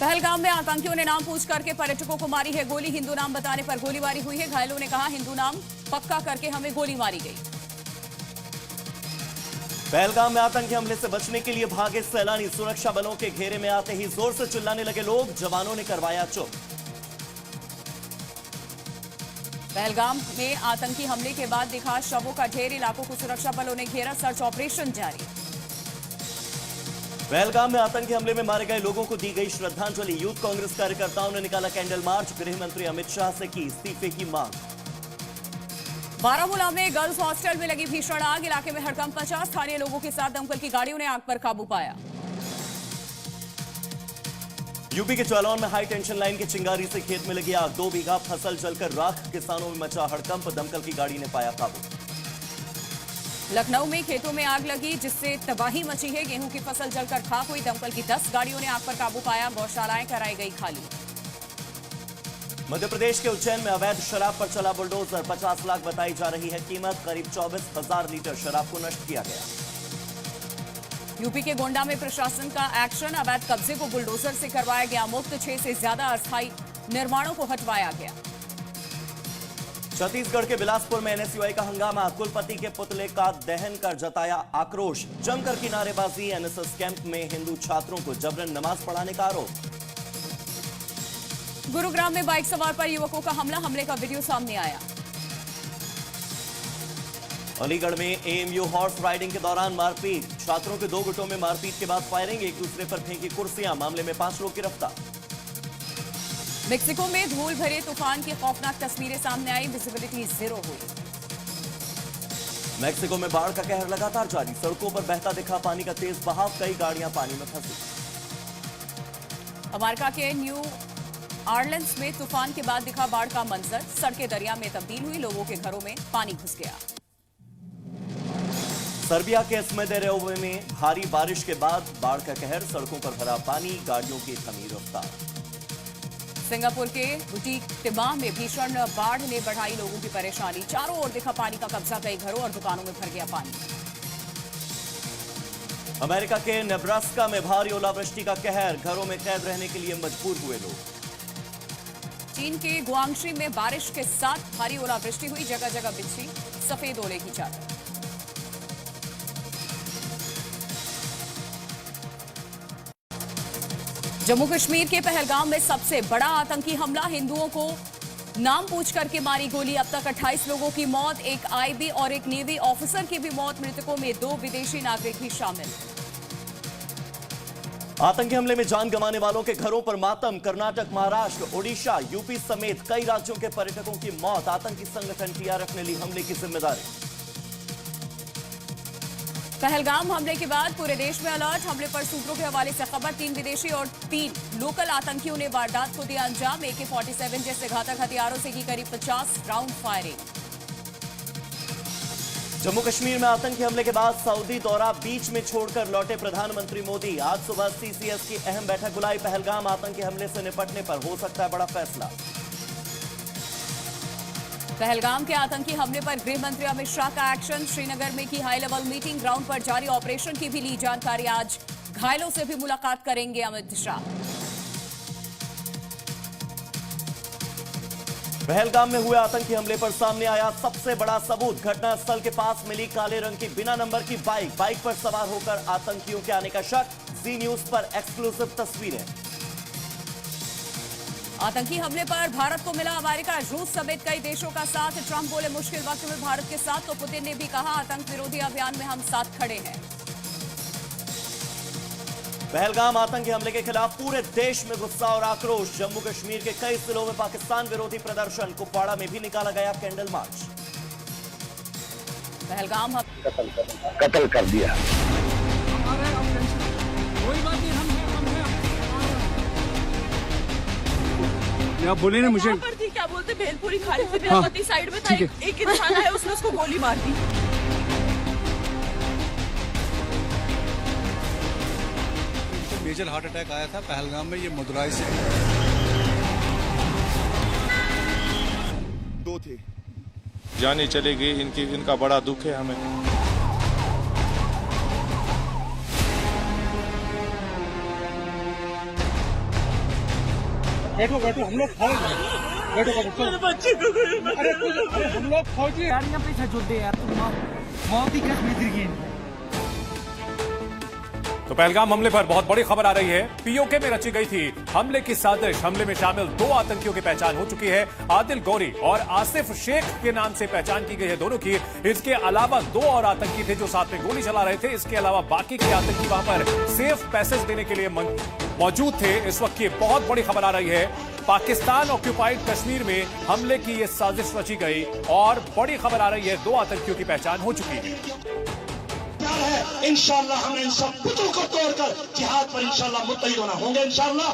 पहलगाम में आतंकियों ने नाम पूछ करके पर्यटकों को मारी है गोली। हिंदू नाम बताने पर गोलीबारी हुई है। घायलों ने कहा हिंदू नाम पक्का करके हमें गोली मारी गई। पहलगाम में आतंकी हमले से बचने के लिए भागे सैलानी। सुरक्षा बलों के घेरे में आते ही जोर से चिल्लाने लगे लोग। जवानों ने करवाया चुप। पहलगाम में आतंकी हमले के बाद दिखा शवों का ढेर। इलाकों को सुरक्षा बलों ने घेरा, सर्च ऑपरेशन जारी। पहलगाम में आतंकी हमले में मारे गए लोगों को दी गई श्रद्धांजलि। यूथ कांग्रेस कार्यकर्ताओं ने निकाला कैंडल मार्च। गृह मंत्री अमित शाह से की इस्तीफे की मांग। बारामूला में गर्ल्स हॉस्टल में लगी भीषण आग। इलाके में हड़कंप मचा। स्थानीय लोगों के साथ दमकल की गाड़ियों ने आग पर काबू पाया। यूपी के जालौन में हाई टेंशन लाइन की चिंगारी से खेत में लगी आग। 2 बीघा फसल जलकर राख। किसानों में मचा हड़कंप। दमकल की गाड़ी ने पाया काबू। लखनऊ में खेतों में आग लगी जिससे तबाही मची है। गेहूं की फसल जलकर खाक हुई। दमकल की 10 गाड़ियों ने आग पर काबू पाया। गौशालाएं कराई गई खाली। मध्य प्रदेश के उज्जैन में अवैध शराब पर चला बुलडोजर। 50 लाख बताई जा रही है कीमत। करीब 24,000 लीटर शराब को नष्ट किया गया। यूपी के गोंडा में प्रशासन का एक्शन। अवैध कब्जे को बुलडोजर से करवाया गया मुक्त। 6 से ज्यादा अस्थायी निर्माणों को हटवाया गया। छत्तीसगढ़ के बिलासपुर में NSUI का हंगामा। कुलपति के पुतले का दहन कर जताया आक्रोश। जमकर की नारेबाजी। NSS कैंप में हिंदू छात्रों को जबरन नमाज पढ़ाने का आरोप। गुरुग्राम में बाइक सवार पर युवकों का हमला। हमले का वीडियो सामने आया। अलीगढ़ में AMU हॉर्स राइडिंग के दौरान मारपीट। छात्रों के 2 गुटों में मारपीट के बाद फायरिंग। एक दूसरे पर फेंकी कुर्सियां। मामले में 5 लोग गिरफ्तार। मेक्सिको में धूल भरे तूफान की खौफनाक तस्वीरें सामने आई। विजिबिलिटी 0 हुई। मेक्सिको में बाढ़ का कहर लगातार जारी। सड़कों पर बहता दिखा पानी का तेज बहाव। कई गाड़ियां पानी में फंसी। अमेरिका के न्यू ऑरलिंस में तूफान के बाद दिखा बाढ़ का मंजर। सड़कें दरिया में तब्दील हुई। लोगों के घरों में पानी घुस गया। सर्बिया के स्मेदेरेवो में भारी बारिश के बाद बाढ़ का कहर। सड़कों पर भरा पानी। गाड़ियों की थमी रफ्तार। सिंगापुर के बुटीक तिमाह में भीषण बाढ़ ने बढ़ाई लोगों की परेशानी। चारों ओर दिखा पानी का कब्जा। कई घरों और दुकानों में भर गया पानी। अमेरिका के नेब्रास्का में भारी ओलावृष्टि का कहर। घरों में कैद रहने के लिए मजबूर हुए लोग। चीन के गुआंगशी में बारिश के साथ भारी ओलावृष्टि हुई। जगह जगह बिछी सफेद ओले की चादर। जम्मू कश्मीर के पहलगाम में सबसे बड़ा आतंकी हमला। हिंदुओं को नाम पूछ करके मारी गोली। अब तक 28 लोगों की मौत। एक IB और एक नेवी ऑफिसर की भी मौत। मृतकों में 2 विदेशी नागरिक भी शामिल। आतंकी हमले में जान गंवाने वालों के घरों पर मातम। कर्नाटक, महाराष्ट्र, ओडिशा, यूपी समेत कई राज्यों के पर्यटकों की मौत। आतंकी संगठन टीआरएफ ने ली हमले की जिम्मेदारी। पहलगाम हमले के बाद पूरे देश में अलर्ट। हमले पर सूत्रों के हवाले से खबर, 3 विदेशी और 3 लोकल आतंकियों ने वारदात को दिया अंजाम। AK-47 जैसे घातक हथियारों से की करीब 50 राउंड फायरिंग। जम्मू कश्मीर में आतंकी हमले के बाद सऊदी दौरा बीच में छोड़कर लौटे प्रधानमंत्री मोदी। आज सुबह CCS की अहम बैठक बुलाई। पहलगाम आतंकी हमले से निपटने पर हो सकता है बड़ा फैसला। पहलगाम के आतंकी हमले पर गृह मंत्री अमित शाह का एक्शन। श्रीनगर में की हाई लेवल मीटिंग। ग्राउंड पर जारी ऑपरेशन की भी ली जानकारी। आज घायलों से भी मुलाकात करेंगे अमित शाह। पहलगाम में हुए आतंकी हमले पर सामने आया सबसे बड़ा सबूत। घटनास्थल के पास मिली काले रंग की बिना नंबर की बाइक। बाइक पर सवार होकर आतंकियों के आने का शक। जी न्यूज पर एक्सक्लूसिव तस्वीरें। आतंकी हमले पर भारत को मिला अमेरिका, रूस समेत कई देशों का साथ। ट्रंप बोले मुश्किल वक्त में भारत के साथ, तो पुतिन ने भी कहा आतंक विरोधी अभियान में हम साथ खड़े हैं। पहलगाम आतंकी हमले के खिलाफ पूरे देश में गुस्सा और आक्रोश। जम्मू कश्मीर के कई जिलों में पाकिस्तान विरोधी प्रदर्शन। कुपवाड़ा में भी निकाला गया कैंडल मार्च। पहलगाम कत्ल कर दिया। कोई बात नहीं, हम आप बोले ना मुझे पर थी, क्या बोलते भेलपुरी खाने से बेलावती साइड में था। एक इंसान आया, उसने उसको गोली मार दी। मेजर हार्ट अटैक आया था पहलगाम में। ये मदुराई से 2 थे। जाने चले गए, इनका बड़ा दुख है हमें। बैठो बैठो, हम लोग फौज हैं। बैठो बैठो, बच्चे को अरे हम लोग फौजी हैं। गाड़ियां पीछे छोड़ दे यार, तुम मौत ही कैसे मिल गई। तो पहलगाम हमले पर बहुत बड़ी खबर आ रही है। पीओके में रची गई थी हमले की साजिश। हमले में शामिल 2 आतंकियों की पहचान हो चुकी है। आदिल गौरी और आसिफ शेख के नाम से पहचान की गई है दोनों की। इसके अलावा 2 और आतंकी थे जो साथ में गोली चला रहे थे। इसके अलावा बाकी के आतंकी वहां पर सेफ पैसेज देने के लिए मौजूद थे। इस वक्त की बहुत बड़ी खबर आ रही है। पाकिस्तान ऑक्यूपाइड कश्मीर में हमले की यह साजिश रची गई और बड़ी खबर आ रही है 2 आतंकियों की पहचान हो चुकी है। इंशाअल्लाह हमने इन सब पुतलों को तोड़कर जिहाद पर इंशाअल्लाह मुत्तहिद होना होंगे। इंशाअल्लाह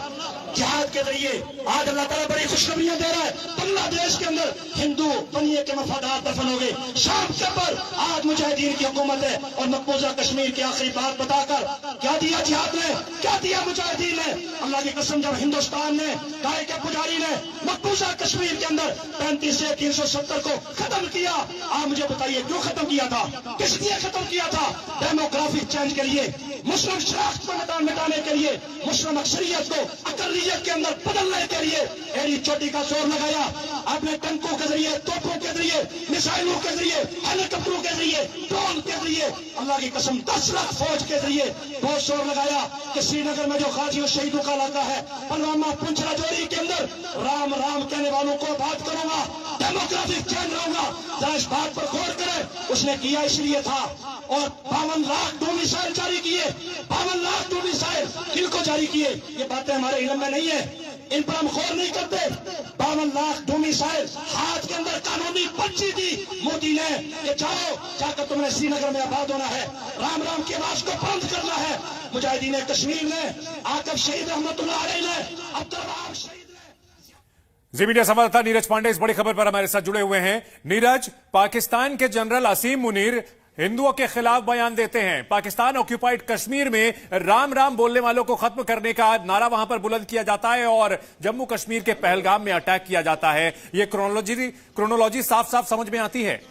जिहाद के जरिए आज अल्लाह ताला बड़ी खुशखबरियां दे रहा है। बांग्लादेश के अंदर हिंदू बनिए के मफादात दफन हो गए। शाम के अंदर आज मुजाहिदीन की हुकूमत है और मकबूजा कश्मीर की आखिरी बात बताकर क्या दिया जिहाद ने, क्या दिया मुजाहिदीन ने। अल्लाह की कसम, जब हिंदुस्तान ने गाय के पुजारी ने मकबूजा कश्मीर के अंदर 35 से 370 को खत्म किया, आप मुझे बताइए क्यों खत्म किया था, किस लिए खत्म किया था? डेमोग्राफिक चेंज के लिए, मुस्लिम शनाख्त को मिटाने के लिए, मुस्लिम अक्सरियत को अकलियत के अंदर बदलने के लिए एड़ी चोटी का जोर लगाया। आपने टंकों के जरिए, तोपों के जरिए, मिसाइलों के जरिए, हेलीकॉप्टरों के जरिए, ड्रोन के जरिए, अल्लाह की कसम 10 लाख फौज के जरिए बहुत जोर लगाया कि श्रीनगर में जो गाजियों शहीदों का इलाका है, पुलवामा, पुंछ, राजौरी के अंदर राम राम कहने वालों को बात करूंगा, डेमोग्राफिक चेंज लाऊंगा। जरा इस बात पर गौर करें। उसने किया इसलिए था और 52 लाख 2 मिसाइल जारी किए। 52 लाख 2 मिसाइल किनको जारी किए? ये बातें हमारे इल्म में नहीं है, इन पर हम गौर नहीं करते। 52 लाख 2 मिसाइल हाथ के अंदर कानूनी पर्ची दी मोदी ने कि जाओ जाकर तुमने श्रीनगर में आबाद होना है, राम राम की आवाज को बंद करना है। मुजाहिदीन कश्मीर ने, आकब शहीद रहमतुल्लाह अलैह ने, अब्दुल शहीद। जी मीडिया संवाददाता नीरज पांडे इस बड़ी खबर पर हमारे साथ जुड़े हुए हैं। नीरज, पाकिस्तान के जनरल असीम मुनीर हिंदुओं के खिलाफ बयान देते हैं। पाकिस्तान ऑक्यूपाइड कश्मीर में राम राम बोलने वालों को खत्म करने का नारा वहां पर बुलंद किया जाता है और जम्मू कश्मीर के पहलगाम में अटैक किया जाता है। ये क्रोनोलॉजी साफ साफ समझ में आती है।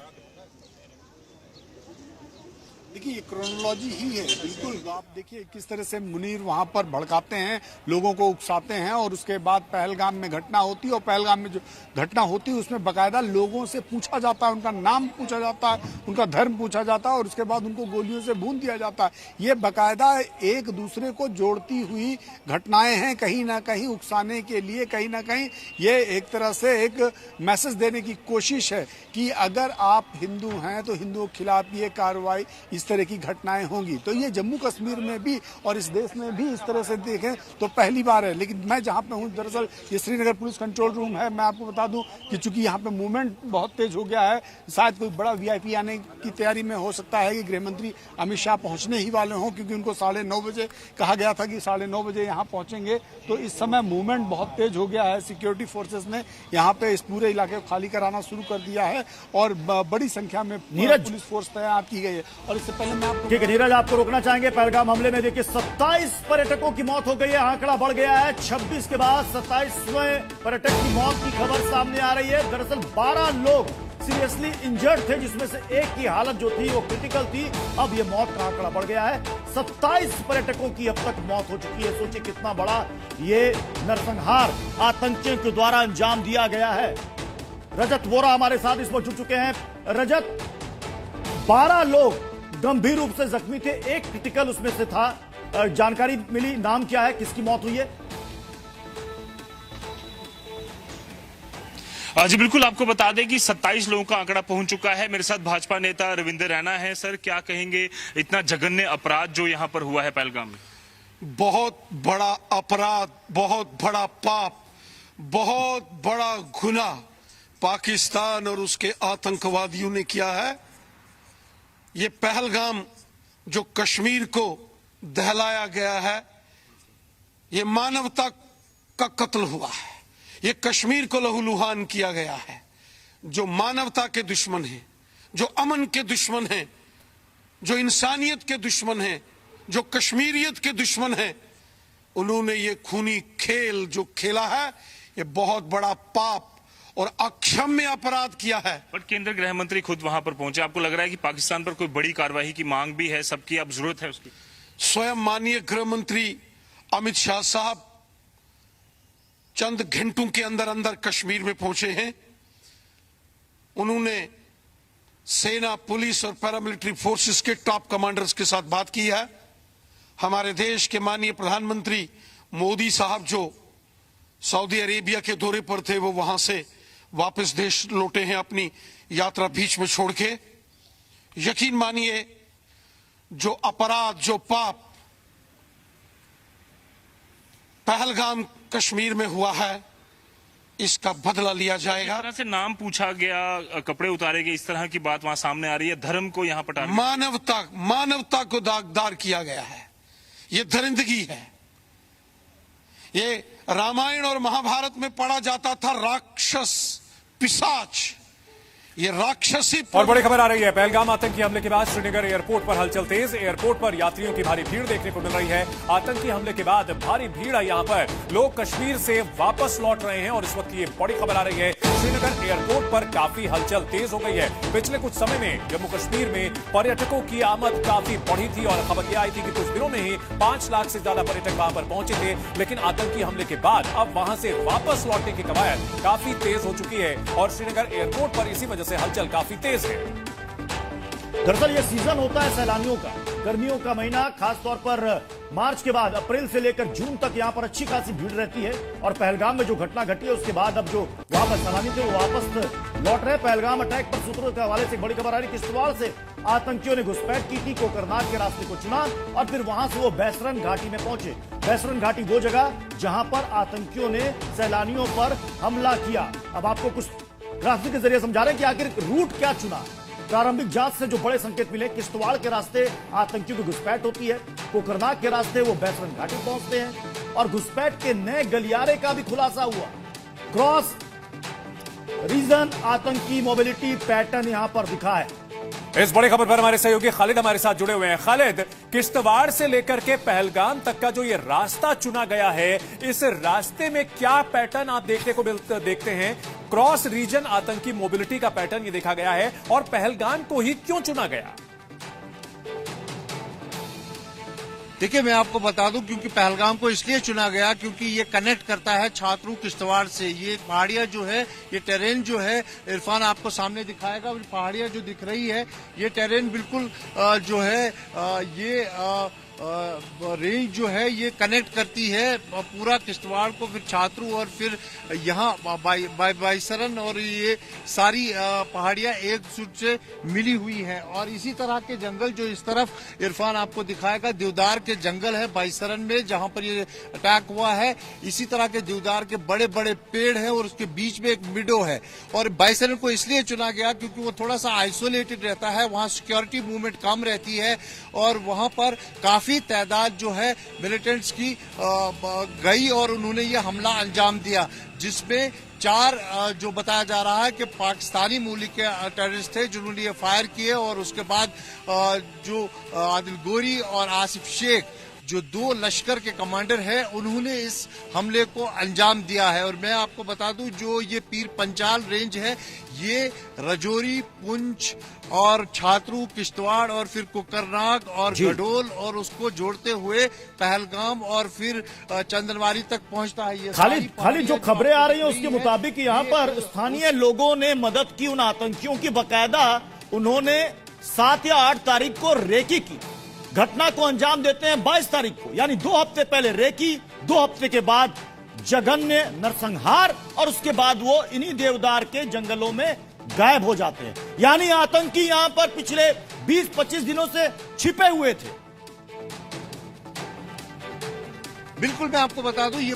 देखिए, ये क्रोनोलॉजी ही है बिल्कुल। आप देखिए किस तरह से मुनीर वहां पर भड़काते हैं, लोगों को उकसाते हैं और उसके बाद पहलगाम में घटना होती है और पहलगाम में जो घटना होती है उसमें बाकायदा लोगों से पूछा जाता है, उनका नाम पूछा जाता है, उनका धर्म पूछा जाता है और उसके बाद उनको गोलियों से भून दिया जाता है। ये बाकायदा एक दूसरे को जोड़ती हुई घटनाएं हैं, कहीं ना कहीं उकसाने के लिए, कहीं ना कहीं ये एक तरह से एक मैसेज देने की कोशिश है कि अगर आप हिंदू हैं तो हिंदुओं के खिलाफ ये कार्रवाई इस तरह की घटनाएं होंगी। तो ये जम्मू कश्मीर में भी और इस देश में भी इस तरह से देखें तो पहली बार है। लेकिन मैं जहाँ पे हूँ, दरअसल ये श्रीनगर पुलिस कंट्रोल रूम है। मैं आपको बता दूं कि चूंकि यहाँ पे मूवमेंट बहुत तेज हो गया है, शायद कोई बड़ा VIP आने की तैयारी में हो सकता है कि गृह मंत्री अमित शाह पहुंचने ही वाले हों, क्योंकि उनको 9:30 बजे कहा गया था कि 9:30 बजे यहाँ पहुंचेंगे। तो इस समय मूवमेंट बहुत तेज हो गया है। सिक्योरिटी फोर्सेस ने यहाँ पे इस पूरे इलाके को खाली कराना शुरू कर दिया है और बड़ी संख्या में पुलिस फोर्स तैनात की गई है। और इससे पहले मैं आपको, ठीक है नीरज, आपको रोकना चाहेंगे। पहलगाम हमले में देखिए 27 पर्यटकों की मौत हो गई है, आंकड़ा बढ़ गया है। 26 के बाद 27वें पर्यटक की मौत की खबर सामने आ रही है। दरअसल 12 लोग सीरियसली इंजर्ड थे, जिसमें से एक की हालत जो थी वो क्रिटिकल थी। अब ये मौत का आंकड़ा बढ़ गया है, 27 पर्यटकों की अब तक मौत हो चुकी है। सोचिए कितना बड़ा ये नरसंहार आतंकियों के द्वारा अंजाम दिया गया है। रजत वोरा हमारे साथ इस वक्त जुड़ चुके हैं। रजत, 12 लोग गंभीर रूप से जख्मी थे, एक क्रिटिकल उसमें से था, जानकारी मिली, नाम क्या है, किसकी मौत हुई है? जी बिल्कुल, आपको बता दें कि 27 लोगों का आंकड़ा पहुंच चुका है। मेरे साथ भाजपा नेता रविंद्र रैना है। सर, क्या कहेंगे, इतना जघन्य अपराध जो यहां पर हुआ है पहलगाम में? बहुत बड़ा अपराध, बहुत बड़ा पाप, बहुत बड़ा गुनाह पाकिस्तान और उसके आतंकवादियों ने किया है। ये पहलगाम जो कश्मीर को दहलाया गया है, ये मानवता का कत्ल हुआ है। ये कश्मीर को लहूलुहान किया गया है। जो मानवता के दुश्मन हैं, जो अमन के दुश्मन हैं, जो इंसानियत के दुश्मन हैं, जो कश्मीरियत के दुश्मन हैं, उन्होंने ये खूनी खेल जो खेला है, ये बहुत बड़ा पाप और अक्षम्य अपराध किया है। बट केंद्रीय गृह मंत्री खुद वहां पर पहुंचे, आपको लग रहा है कि पाकिस्तान पर कोई बड़ी कार्रवाई की मांग भी है, सबकी अब जरूरत है उसकी? स्वयं माननीय गृह मंत्री अमित शाह साहब चंद घंटों के अंदर अंदर कश्मीर में पहुंचे हैं। उन्होंने सेना, पुलिस और पैरामिलिट्री फोर्सेस के टॉप कमांडर्स के साथ बात की है। हमारे देश के माननीय प्रधानमंत्री मोदी साहब जो सऊदी अरेबिया के दौरे पर थे, वो वहां से वापस देश लौटे हैं अपनी यात्रा बीच में छोड़ के। यकीन मानिए, जो अपराध, जो पाप पहलगाम कश्मीर में हुआ है, इसका बदला लिया जाएगा। इस तरह से नाम पूछा गया, कपड़े उतारे गए, इस तरह की बात वहां सामने आ रही है। धर्म को यहाँ पर मानवता को दागदार किया गया है। ये दरिंदगी है। ये रामायण और महाभारत में पढ़ा जाता था राक्षस, पिशाच, ये राक्षसी। और बड़ी खबर आ रही है, पहलगाम आतंकी हमले के बाद श्रीनगर एयरपोर्ट पर हलचल तेज। एयरपोर्ट पर यात्रियों की भारी भीड़ देखने को मिल रही है। आतंकी हमले के बाद भारी भीड़ है यहाँ पर, लोग कश्मीर से वापस लौट रहे हैं और इस वक्त ये बड़ी खबर आ रही है, श्रीनगर एयरपोर्ट पर काफी हलचल तेज हो गई है। पिछले कुछ समय में जम्मू कश्मीर में पर्यटकों की आमद काफी बढ़ी थी और खबर यह आई थी कि कुछ दिनों में ही 5 लाख से ज्यादा पर्यटक वहां पर पहुंचे थे। लेकिन आतंकी हमले के बाद अब वहां से वापस लौटने की कवायद काफी तेज हो चुकी है और श्रीनगर एयरपोर्ट पर इसी वजह से हलचल काफी तेज है। दरअसल ये सीजन होता है सैलानियों का, गर्मियों का महीना, खासतौर पर मार्च के बाद अप्रैल से लेकर जून तक यहाँ पर अच्छी खासी भीड़ रहती है। और पहलगाम में जो घटना घटी है उसके बाद अब जो वहां पर सैलानी थे वो वापस लौट रहे। पहलगाम अटैक पर सूत्रों के हवाले से बड़ी खबर आ रही, किश्तवाड़ से आतंकियों ने घुसपैठ की थी, कोकरनाग के रास्ते को चुना और फिर वहां से वो बैसरन घाटी में पहुंचे। बैसरन घाटी वो जगह जहां पर आतंकियों ने सैलानियों पर हमला किया। अब आपको कुछ ग्राफिक के जरिए समझा रहे हैं कि आखिर रूट क्या चुना। प्रारंभिक जांच से जो बड़े संकेत मिले, किश्तवाड़ के रास्ते आतंकियों की घुसपैठ होती है, कोकरनाग के रास्ते वो बैसरन घाटी पहुंचते हैं और घुसपैठ के नए गलियारे का भी खुलासा हुआ। क्रॉस रीजन आतंकी मोबिलिटी पैटर्न यहां पर दिखा है। इस बड़ी खबर पर हमारे सहयोगी खालिद हमारे साथ जुड़े हुए हैं। खालिद, किश्तवाड़ से लेकर के पहलगाम तक का जो ये रास्ता चुना गया है, इस रास्ते में क्या पैटर्न आप देखते हैं? क्रॉस रीजन आतंकी मोबिलिटी का पैटर्न ये देखा गया है और पहलगाम को ही क्यों चुना गया? देखिए, मैं आपको बता दूं, क्योंकि पहलगाम को इसलिए चुना गया क्योंकि ये कनेक्ट करता है छात्रू किश्तवाड़ से। ये पहाड़ियां जो है, ये टेरेन जो है, इरफान आपको सामने दिखाएगा, पहाड़ियां जो दिख रही है, ये टेरेन बिल्कुल जो है ये रेंज जो है ये कनेक्ट करती है पूरा किश्तवाड़ को, फिर छात्रू और फिर यहाँ बाईसरन और ये सारी पहाड़ियां एक दूसरे से मिली हुई हैं। और इसी तरह के जंगल जो इस तरफ इरफान आपको दिखाएगा, देवदार के जंगल है बाईसरन में जहां पर ये अटैक हुआ है। इसी तरह के देवदार के बड़े बड़े पेड़ हैं और उसके बीच में एक मिडो है। और बाईसरन को इसलिए चुना गया क्योंकि वो थोड़ा सा आइसोलेटेड रहता है, वहां सिक्योरिटी मूवमेंट कम रहती है और वहां पर काफी तादाद जो है मिलिटेंट्स की गई और उन्होंने ये हमला अंजाम दिया, जिसमें 4 जो बताया जा रहा है कि पाकिस्तानी मूल के टेररिस्ट थे जिन्होंने ये फायर किए। और उसके बाद जो आदिल गोरी और आसिफ शेख जो 2 लश्कर के कमांडर हैं उन्होंने इस हमले को अंजाम दिया है। और मैं आपको बता दूं जो ये पीर पंचाल रेंज है ये रजौरी, पुंछ और छात्रू, किश्तवाड़ और फिर कुकरनाग और गडोल और उसको जोड़ते हुए पहलगाम और फिर चंदनवारी तक पहुंचता है। ये खाली जो खबरें आ रही हैं उसके मुताबिक यहाँ पर स्थानीय लोगों ने मदद की उन आतंकियों की, बकायदा उन्होंने 7 या 8 तारीख को रेकी की। घटना को अंजाम देते हैं 22 तारीख को, यानी 2 हफ्ते पहले रेकी, 2 हफ्ते के बाद जघन्य नरसंहार और उसके बाद वो इन्हीं देवदार के जंगलों में गायब हो जाते हैं। यानी आतंकी यहां पर पिछले 20-25 दिनों से छिपे हुए थे। बिल्कुल, मैं आपको बता दूं ये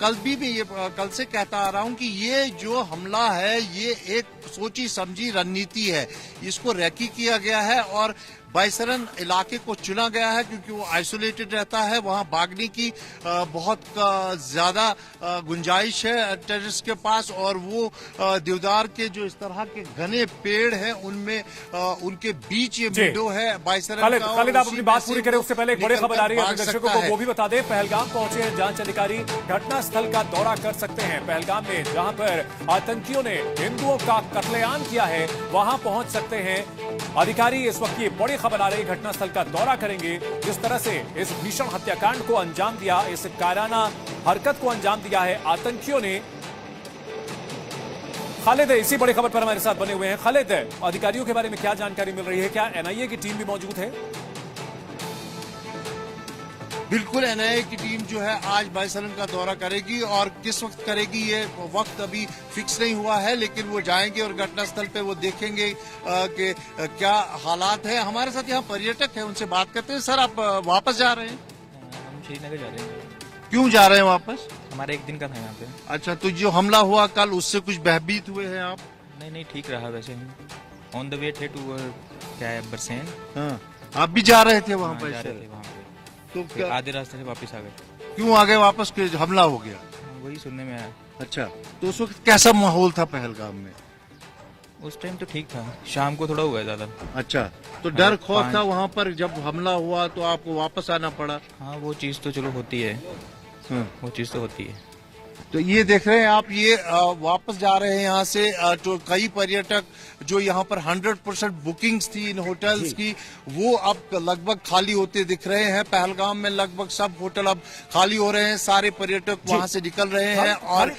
कल से कहता आ रहा हूं कि ये जो हमला है ये एक सोची समझी रणनीति है। इसको रेकी किया गया है और बाईसरन इलाके को चुना गया है क्योंकि वो आइसोलेटेड रहता है, वहां भागने की बहुत ज्यादा गुंजाइश है टेररिस्ट के पास। और वो देवदार के जो इस तरह के घने पेड़ हैं उनमें उनके बीच ये विंडो है बाईसरन का। खालिद, आप अपनी बात पूरी करें उससे पहले एक बड़ी खबर आ रही है दर्शकों को वो भी बता दें। पहलगाम पहुंचे हैं जांच अधिकारी, घटना स्थल का दौरा कर सकते हैं। पहलगाम में जहां पर आतंकियों ने हिंदुओं का कत्लेआम किया है वहां पहुंच सकते हैं अधिकारी। इस वक्त ये बड़ी खबर आ रही, घटनास्थल का दौरा करेंगे। जिस तरह से इस भीषण हत्याकांड को अंजाम दिया, इस कायराना हरकत को अंजाम दिया है आतंकियों ने। खालिद इसी बड़ी खबर पर हमारे साथ बने हुए हैं। खालिद, अधिकारियों के बारे में क्या जानकारी मिल रही है? क्या एनआईए की टीम भी मौजूद है? बिल्कुल, एनआईए की टीम जो है आज बाईसरन का दौरा करेगी और किस वक्त करेगी ये वक्त अभी फिक्स नहीं हुआ है, लेकिन वो जाएंगे और घटनास्थल पे वो देखेंगे कि क्या हालात है। हमारे साथ यहाँ पर्यटक है, उनसे बात करते हैं। सर, आप वापस जा रहे हैं? हम श्रीनगर जा रहे हैं। क्यों जा रहे हैं वापस? हमारा 1 दिन का था यहाँ पे। अच्छा, तो जो हमला हुआ कल उससे कुछ भयभीत हुए हैं आप? नहीं, ठीक रहा। वैसे ऑन द वे थे टू क्या है बरसेन। हाँ, आप भी जा रहे थे वहाँ पर? जा रहे थे वहाँ पे, तो आधे रास्ते से वापस आ गए। क्यों आ गए वापस? हमला हो गया? वही सुनने में आया। अच्छा, तो उस वक्त कैसा माहौल था पहलगाम में? उस टाइम तो ठीक था, शाम को थोड़ा हुआ ज्यादा। अच्छा, तो डर खौफ था वहाँ पर जब हमला हुआ तो आपको वापस आना पड़ा? हाँ, वो चीज तो चलो होती है। वो चीज तो होती है। तो ये देख रहे हैं आप, ये वापस जा रहे हैं यहाँ से। जो कई पर्यटक जो यहाँ पर 100% बुकिंग्स थी इन होटल्स की, वो अब लगभग खाली होते दिख रहे हैं। पहलगाम में लगभग सब होटल अब खाली हो रहे हैं, सारे पर्यटक वहाँ से निकल रहे हैं और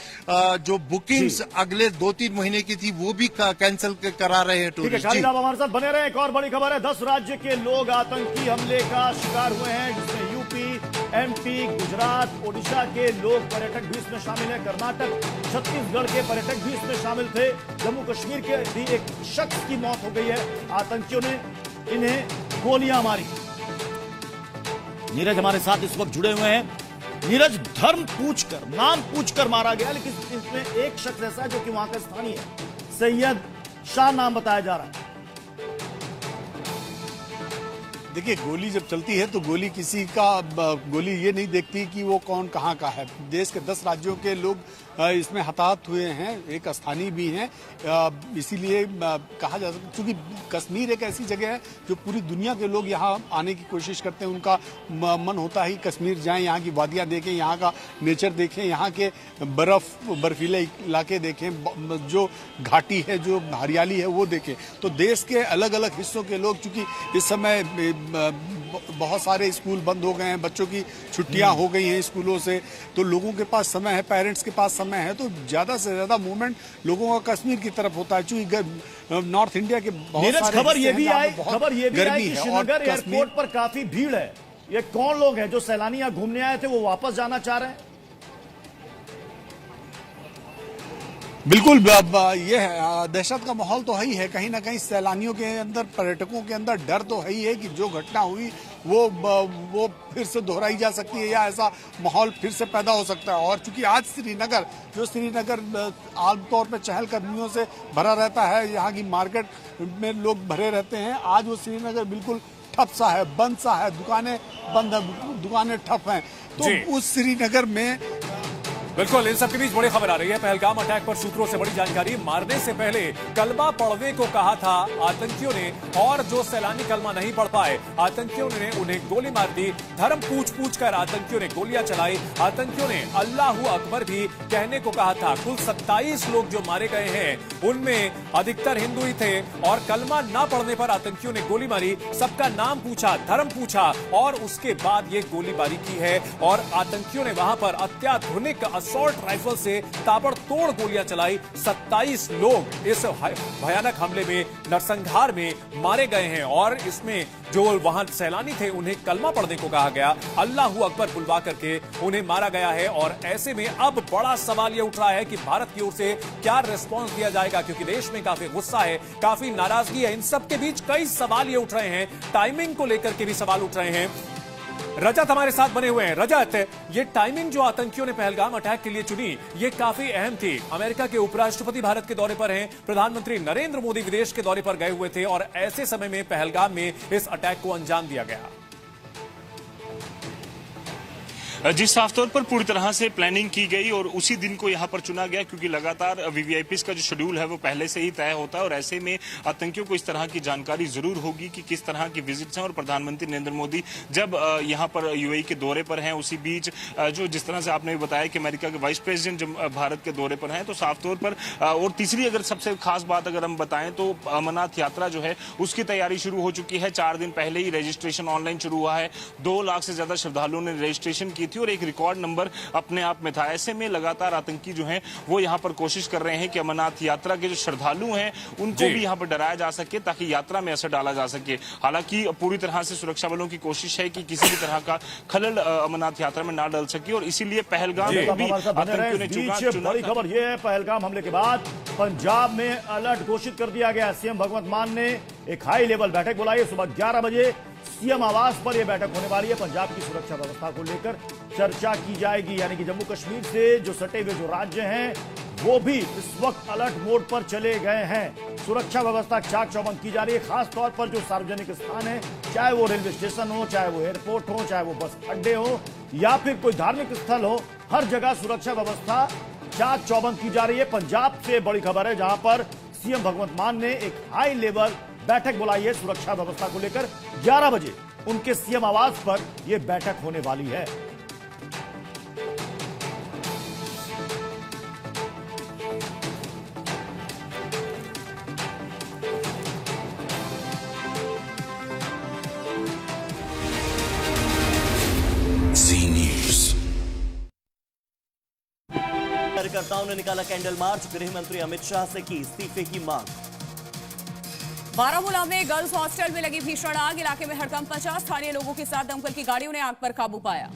जो बुकिंग्स अगले 2-3 महीने की थी वो भी कैंसिल करा रहे हैं टूरिस्ट। ठीक है, आप हमारे साथ बने रहे। एक और बड़ी खबर है, 10 राज्य के लोग आतंकी हमले का शिकार हुए हैं, जिसमें यूपी, एमपी, गुजरात, ओडिशा के लोग पर्यटक भी इसमें शामिल है। कर्नाटक, छत्तीसगढ़ के पर्यटक भी इसमें शामिल थे। जम्मू कश्मीर के भी एक शख्स की मौत हो गई है, आतंकियों ने इन्हें गोलियां मारी। नीरज हमारे साथ इस वक्त जुड़े हुए हैं। नीरज, धर्म पूछकर, नाम पूछकर मारा गया, लेकिन इसमें एक शख्स ऐसा है जो कि वहां का स्थानीय है, सैयद शाह नाम बताया जा रहा है। देखिए, गोली जब चलती है तो गोली किसी का गोली ये नहीं देखती कि वो कौन कहाँ का है। देश के 10 राज्यों के लोग इसमें हताहत हुए हैं, एक स्थानीय भी हैं। इसीलिए कहा जा सकता है क्योंकि कश्मीर एक ऐसी जगह है जो पूरी दुनिया के लोग यहाँ आने की कोशिश करते हैं। उनका मन होता है कश्मीर जाएं, यहाँ की वादियाँ देखें, यहाँ का नेचर देखें, यहाँ के बर्फीले इलाके देखें, जो घाटी है, जो हरियाली है वो देखें। तो देश के अलग अलग हिस्सों के लोग, चूंकि इस समय बहुत सारे स्कूल बंद हो गए हैं, बच्चों की छुट्टियां हो गई हैं स्कूलों से, तो लोगों के पास समय है, पेरेंट्स के पास समय है, तो ज्यादा से ज्यादा मूवमेंट लोगों का कश्मीर की तरफ होता है। चूंकि नॉर्थ इंडिया के बहुत सारे खबर ये भी आई कि श्रीनगर एयरपोर्ट पर काफी भीड़ है, ये कौन लोग हैं जो सैलानी यहां घूमने आए थे, वो वापस जाना चाह रहे हैं? बिल्कुल ये दहशत का माहौल तो है ही है। कहीं ना कहीं सैलानियों के अंदर, पर्यटकों के अंदर डर तो है ही है कि जो घटना हुई वो फिर से दोहराई जा सकती है या ऐसा माहौल फिर से पैदा हो सकता है। और चूंकि आज श्रीनगर आमतौर पर चहलकदमियों से भरा रहता है, यहाँ की मार्केट में लोग भरे रहते हैं, आज वो श्रीनगर बिल्कुल ठप सा है, बंद सा है, दुकानें बंद है, दुकानें ठप हैं। तो उस श्रीनगर में बिल्कुल इन सबके बीच बड़ी खबर आ रही है। पहलगाम अटैक पर सूत्रों से बड़ी जानकारी। मारने से पहले कलमा पढ़ने को कहा था आतंकियों ने, और जो सैलानी कलमा नहीं पढ़ पाए, आतंकियों ने उन्हें गोली मार दी। धर्म पूछ कर आतंकियों ने गोलियां चलाई। आतंकियों ने अल्लाहू अकबर भी कहने को कहा था। कुल 27 लोग जो मारे गए हैं उनमें अधिकतर हिंदू ही थे, और कलमा न पढ़ने पर आतंकियों ने गोली मारी। सबका नाम पूछा, धर्म पूछा, और उसके बाद ये गोलीबारी की है। और आतंकियों ने वहां पर अत्याधुनिक असॉल्ट राइफल से ताबड़तोड़ गोलियां चलाई। 27 लोग इस भयानक हमले में, नरसंहार में मारे गए हैं। और इसमें जो वहां सैलानी थे उन्हें कलमा पढ़ने को कहा गया, अल्लाहू अकबर बुलवा करके उन्हें मारा गया है। और ऐसे में अब बड़ा सवाल यह उठ रहा है कि भारत की ओर से क्या रिस्पॉन्स दिया जाएगा, क्योंकि देश में काफी गुस्सा है, काफी नाराजगी है। इन सबके बीच कई सवाल ये उठ रहे हैं, टाइमिंग को लेकर के भी सवाल उठ रहे हैं। रजत हमारे साथ बने हुए हैं। रजत, ये टाइमिंग जो आतंकियों ने पहलगाम अटैक के लिए चुनी, ये काफी अहम थी। अमेरिका के उपराष्ट्रपति भारत के दौरे पर हैं, प्रधानमंत्री नरेंद्र मोदी विदेश के दौरे पर गए हुए थे, और ऐसे समय में पहलगाम में इस अटैक को अंजाम दिया गया। जी, साफ तौर पर पूरी तरह से प्लानिंग की गई और उसी दिन को यहां पर चुना गया, क्योंकि लगातार वीवीआईपीज़ का जो शेड्यूल है वो पहले से ही तय होता है। और ऐसे में आतंकियों को इस तरह की जानकारी जरूर होगी कि किस तरह की विजिट्स हैं। और प्रधानमंत्री नरेंद्र मोदी जब यहां पर यूएई के दौरे पर हैं, उसी बीच जो जिस तरह से आपने बताया कि अमेरिका के वाइस प्रेसिडेंट जब भारत के दौरे पर हैं, तो साफ तौर पर और तीसरी अगर सबसे खास बात अगर हम बताएं तो अमरनाथ यात्रा जो है उसकी तैयारी शुरू हो चुकी है। 4 दिन पहले ही रजिस्ट्रेशन ऑनलाइन शुरू हुआ है। 2 लाख से ज्यादा श्रद्धालुओं ने रजिस्ट्रेशन की थी और एक रिकॉर्ड नंबर अपने आप में था। ऐसे में लगातार आतंकी जो हैं वो यहां पर कोशिश कर रहे हैं कि अमरनाथ यात्रा के जो श्रद्धालु हैं उनको भी यहां पर डराया जा सके, ताकि यात्रा में असर डाला जा सके। हालांकि पूरी तरह से सुरक्षा बलों की कोशिश है कि किसी भी तरह का खलल अमरनाथ यात्रा में ना डल सके, और इसीलिए पहलगाम को भी आतंकियों ने चुना। बड़ी खबर यह है, पहलगाम हमले के बाद पंजाब में अलर्ट घोषित कर दिया गया। सीएम भगवंत मान ने एक हाई लेवल बैठक बुलाई है। सुबह 11 बजे सीएम आवास पर यह बैठक होने वाली है। पंजाब की सुरक्षा व्यवस्था को लेकर चर्चा की जाएगी, यानी कि जम्मू कश्मीर से जो सटे हुए जो राज्य हैं वो भी इस वक्त अलर्ट मोड पर चले गए हैं। सुरक्षा व्यवस्था चाक चौबंद की जा रही है, खास तौर पर जो सार्वजनिक स्थान है, चाहे वो रेलवे स्टेशन हो, चाहे वो एयरपोर्ट हो, चाहे वो बस अड्डे हो, या फिर कोई धार्मिक स्थल हो, हर जगह सुरक्षा व्यवस्था चाक चौबंद की जा रही है। पंजाब से बड़ी खबर है, जहां पर सीएम भगवंत मान ने एक हाई लेवल बैठक बुलाई है सुरक्षा व्यवस्था को लेकर। 11 बजे उनके सीएम आवास पर यह बैठक होने वाली है। कार्यकर्ताओं ने निकाला कैंडल मार्च, गृह मंत्री अमित शाह से की इस्तीफे की मांग। बारामूला में गर्ल्स हॉस्टल में लगी भीषण आग, इलाके में हड़कंप मचा। स्थानीय लोगों के साथ दमकल की गाड़ियों ने आग पर काबू पाया।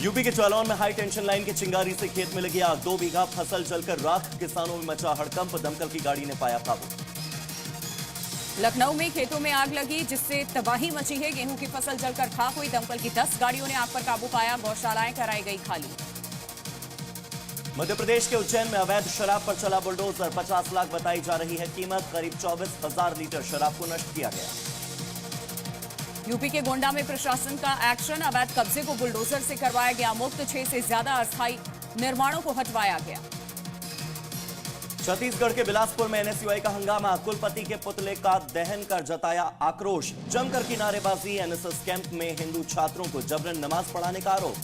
यूपी के जालौन में हाई टेंशन लाइन की चिंगारी से खेत में लगी आग, 2 बीघा फसल जलकर राख, किसानों में मचा हड़कंप, दमकल की गाड़ी ने पाया काबू। लखनऊ में खेतों में आग लगी, जिससे तबाही मची है। गेहूं की फसल जलकर खाक हुई, दमकल की 10 गाड़ियों ने आग पर काबू पाया। गौशालाएं कराई गई खाली। मध्य प्रदेश के उज्जैन में अवैध शराब पर चला बुलडोजर, 50 लाख बताई जा रही है कीमत, करीब 24,000 लीटर शराब को नष्ट किया गया। यूपी के गोंडा में प्रशासन का एक्शन, अवैध कब्जे को बुलडोजर से करवाया गया मुक्त, 6 से ज्यादा अस्थायी निर्माणों को हटवाया गया। छत्तीसगढ़ के बिलासपुर में एनएसयूआई का हंगामा, कुलपति के पुतले का दहन कर जताया आक्रोश, जमकर की नारेबाजी, एनएसएस कैंप में हिंदू छात्रों को जबरन नमाज पढ़ाने का आरोप।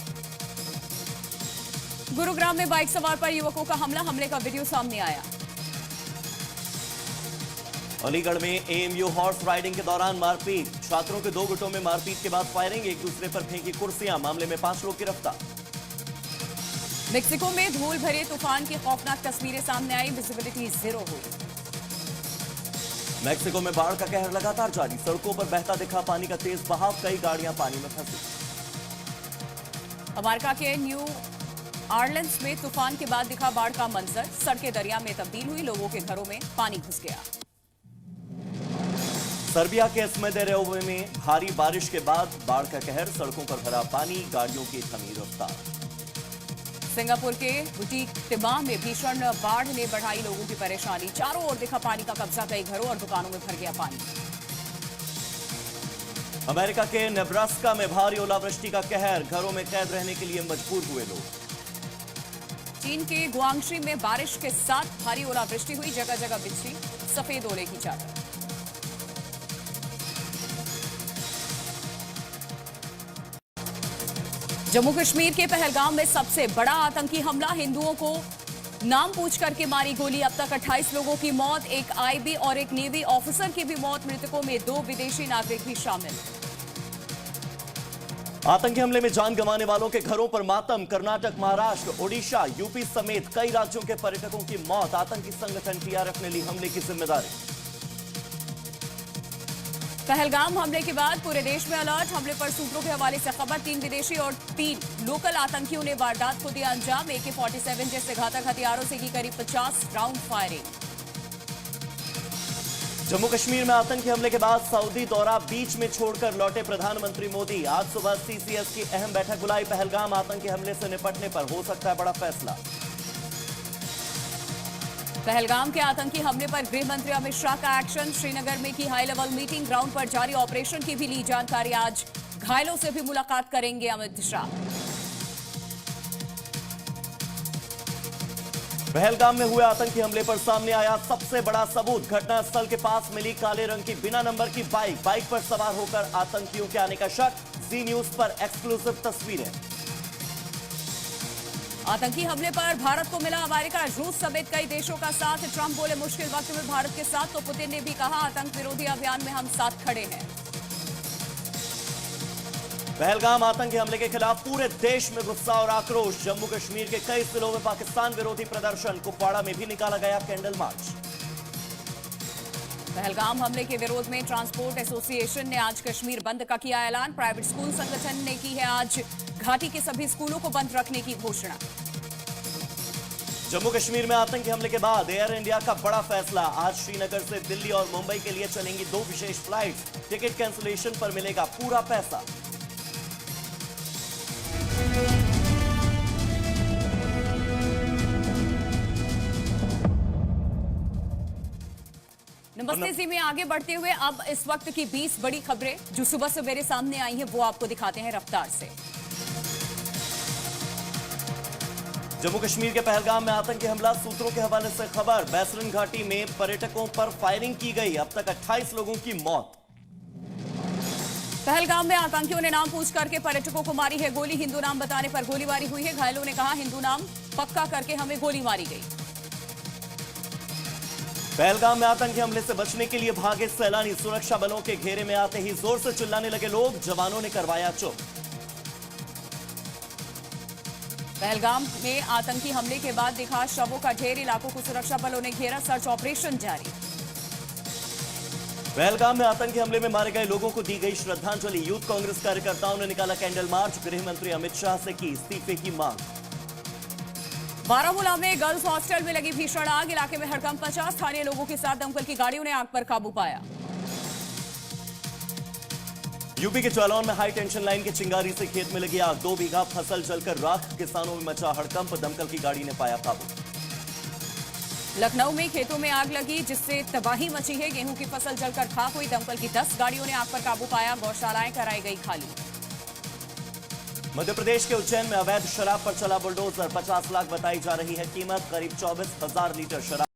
गुरुग्राम में बाइक सवार पर युवकों का हमले का वीडियो सामने आया। अलीगढ़ में एएमयू हॉर्स राइडिंग के दौरान मारपीट, छात्रों के 2 गुटों में मारपीट के बाद फायरिंग, एक दूसरे पर फेंकी कुर्सियां, मामले में 5 लोग गिरफ्तार। मेक्सिको में धूल भरे तूफान की खौफनाक तस्वीरें सामने आई, विजिबिलिटी 0 हुई। मैक्सिको में बाढ़ का कहर लगातार जारी, सड़कों पर बहता दिखा पानी का तेज बहाव, कई गाड़ियां पानी में फंसी। अमेरिका के न्यू ऑरलिंस में तूफान के बाद दिखा बाढ़ का मंजर, सड़कें दरिया में तब्दील हुई, लोगों के घरों में पानी घुस गया। सर्बिया के स्मेदेरेवो में भारी बारिश के बाद बाढ़ का कहर, सड़कों पर भरा पानी, गाड़ियों की थमी रफ्तार। सिंगापुर के बुटीक तिबाह में भीषण बाढ़ ने बढ़ाई लोगों की परेशानी, चारों ओर दिखा पानी का कब्जा, कई घरों और दुकानों में भर गया पानी। अमेरिका के नेब्रास्का में भारी ओलावृष्टि का कहर, घरों में कैद रहने के लिए मजबूर हुए लोग। चीन के गुआंगशी में बारिश के साथ भारी ओलावृष्टि हुई, जगह जगह बिछी सफेद ओले की चादर। जम्मू कश्मीर के पहलगाम में सबसे बड़ा आतंकी हमला, हिंदुओं को नाम पूछ करके मारी गोली, अब तक 28 लोगों की मौत, एक आईबी और एक नेवी ऑफिसर की भी मौत, मृतकों में 2 विदेशी नागरिक भी शामिल। आतंकी हमले में जान गंवाने वालों के घरों पर मातम, कर्नाटक, महाराष्ट्र, ओडिशा, यूपी समेत कई राज्यों के पर्यटकों की मौत, आतंकी संगठन टीआरएफ ने ली हमले की जिम्मेदारी। पहलगाम हमले के बाद पूरे देश में अलर्ट, हमले पर सूत्रों के हवाले से खबर, 3 विदेशी और 3 लोकल आतंकियों ने वारदात को दिया अंजाम, AK-47 जैसे घातक हथियारों से की करीब 50 राउंड फायरिंग। जम्मू कश्मीर में आतंकी हमले के बाद सऊदी दौरा बीच में छोड़कर लौटे प्रधानमंत्री मोदी, आज सुबह CCS की अहम बैठक बुलाई, पहलगाम आतंकी हमले से निपटने पर हो सकता है बड़ा फैसला। पहलगाम के आतंकी हमले पर गृह मंत्री अमित शाह का एक्शन, श्रीनगर में की हाई लेवल मीटिंग, ग्राउंड पर जारी ऑपरेशन की भी ली जानकारी, आज घायलों से भी मुलाकात करेंगे अमित शाह। पहलगाम में हुए आतंकी हमले पर सामने आया सबसे बड़ा सबूत, घटनास्थल के पास मिली काले रंग की बिना नंबर की बाइक पर सवार होकर आतंकियों के आने का शक, जी न्यूज पर एक्सक्लूसिव तस्वीरें। आतंकी हमले पर भारत को मिला अमेरिका, रूस समेत कई देशों का साथ, ट्रंप बोले मुश्किल वक्त में भारत के साथ, तो पुतिन ने भी कहा आतंक विरोधी अभियान में हम साथ खड़े हैं। पहलगाम आतंकी हमले के खिलाफ पूरे देश में गुस्सा और आक्रोश, जम्मू कश्मीर के कई जिलों में पाकिस्तान विरोधी प्रदर्शन, कुपवाड़ा में भी निकाला गया कैंडल मार्च। पहलगाम हमले के विरोध में ट्रांसपोर्ट एसोसिएशन ने आज कश्मीर बंद का किया ऐलान, प्राइवेट स्कूल संगठन ने की है आज घाटी के सभी स्कूलों को बंद रखने की घोषणा। जम्मू कश्मीर में आतंकी हमले के बाद एयर इंडिया का बड़ा फैसला, आज श्रीनगर से दिल्ली और मुंबई के लिए चलेंगी 2 विशेष फ्लाइट्स, टिकट कैंसिलेशन पर मिलेगा पूरा पैसा। नमस्ते जी में आगे बढ़ते हुए अब इस वक्त की 20 बड़ी खबरें जो सुबह से मेरे सामने आई हैं वो आपको दिखाते हैं रफ्तार से। जम्मू कश्मीर के पहलगाम में आतंकी हमला, सूत्रों के हवाले से खबर, बैसरन घाटी में पर्यटकों पर फायरिंग की गई, अब तक 28 लोगों की मौत। पहलगाम में आतंकियों ने नाम पूछ करके पर्यटकों को मारी है गोली, हिंदू नाम बताने पर गोलीबारी हुई है, घायलों ने कहा हिंदू नाम पक्का करके हमें गोली मारी गई। पहलगाम में आतंकी हमले से बचने के लिए भागे सैलानी, सुरक्षा बलों के घेरे में आते ही जोर से चिल्लाने लगे लोग, जवानों ने करवाया चुप। पहलगाम में आतंकी हमले के बाद दिखा शवों का ढेर, इलाकों को सुरक्षा बलों ने घेरा, सर्च ऑपरेशन जारी। पहलगाम में आतंकी हमले में मारे गए लोगों को दी गई श्रद्धांजलि, यूथ कांग्रेस कार्यकर्ताओं ने निकाला कैंडल मार्च, गृह मंत्री अमित शाह से की इस्तीफे की मांग। बारामूला में गर्ल्स हॉस्टल में लगी भीषण आग, इलाके में हड़कंप मचा, स्थानीय लोगों के साथ दमकल की गाड़ियों ने आग पर काबू पाया। यूपी के जालौन में हाई टेंशन लाइन की चिंगारी से खेत में लगी आग, 2 बीघा फसल जलकर राख, किसानों में मचा हड़कंप, दमकल की गाड़ी ने पाया काबू। लखनऊ में खेतों में आग लगी जिससे तबाही मची है, गेहूं की फसल जलकर खाक हुई, दमकल की 10 गाड़ियों ने आग पर काबू पाया, गौशालाएं कराई गई खाली। मध्य प्रदेश के उज्जैन में अवैध शराब पर चला बुलडोजर, 50 लाख बताई जा रही है कीमत, करीब 24,000 लीटर शराब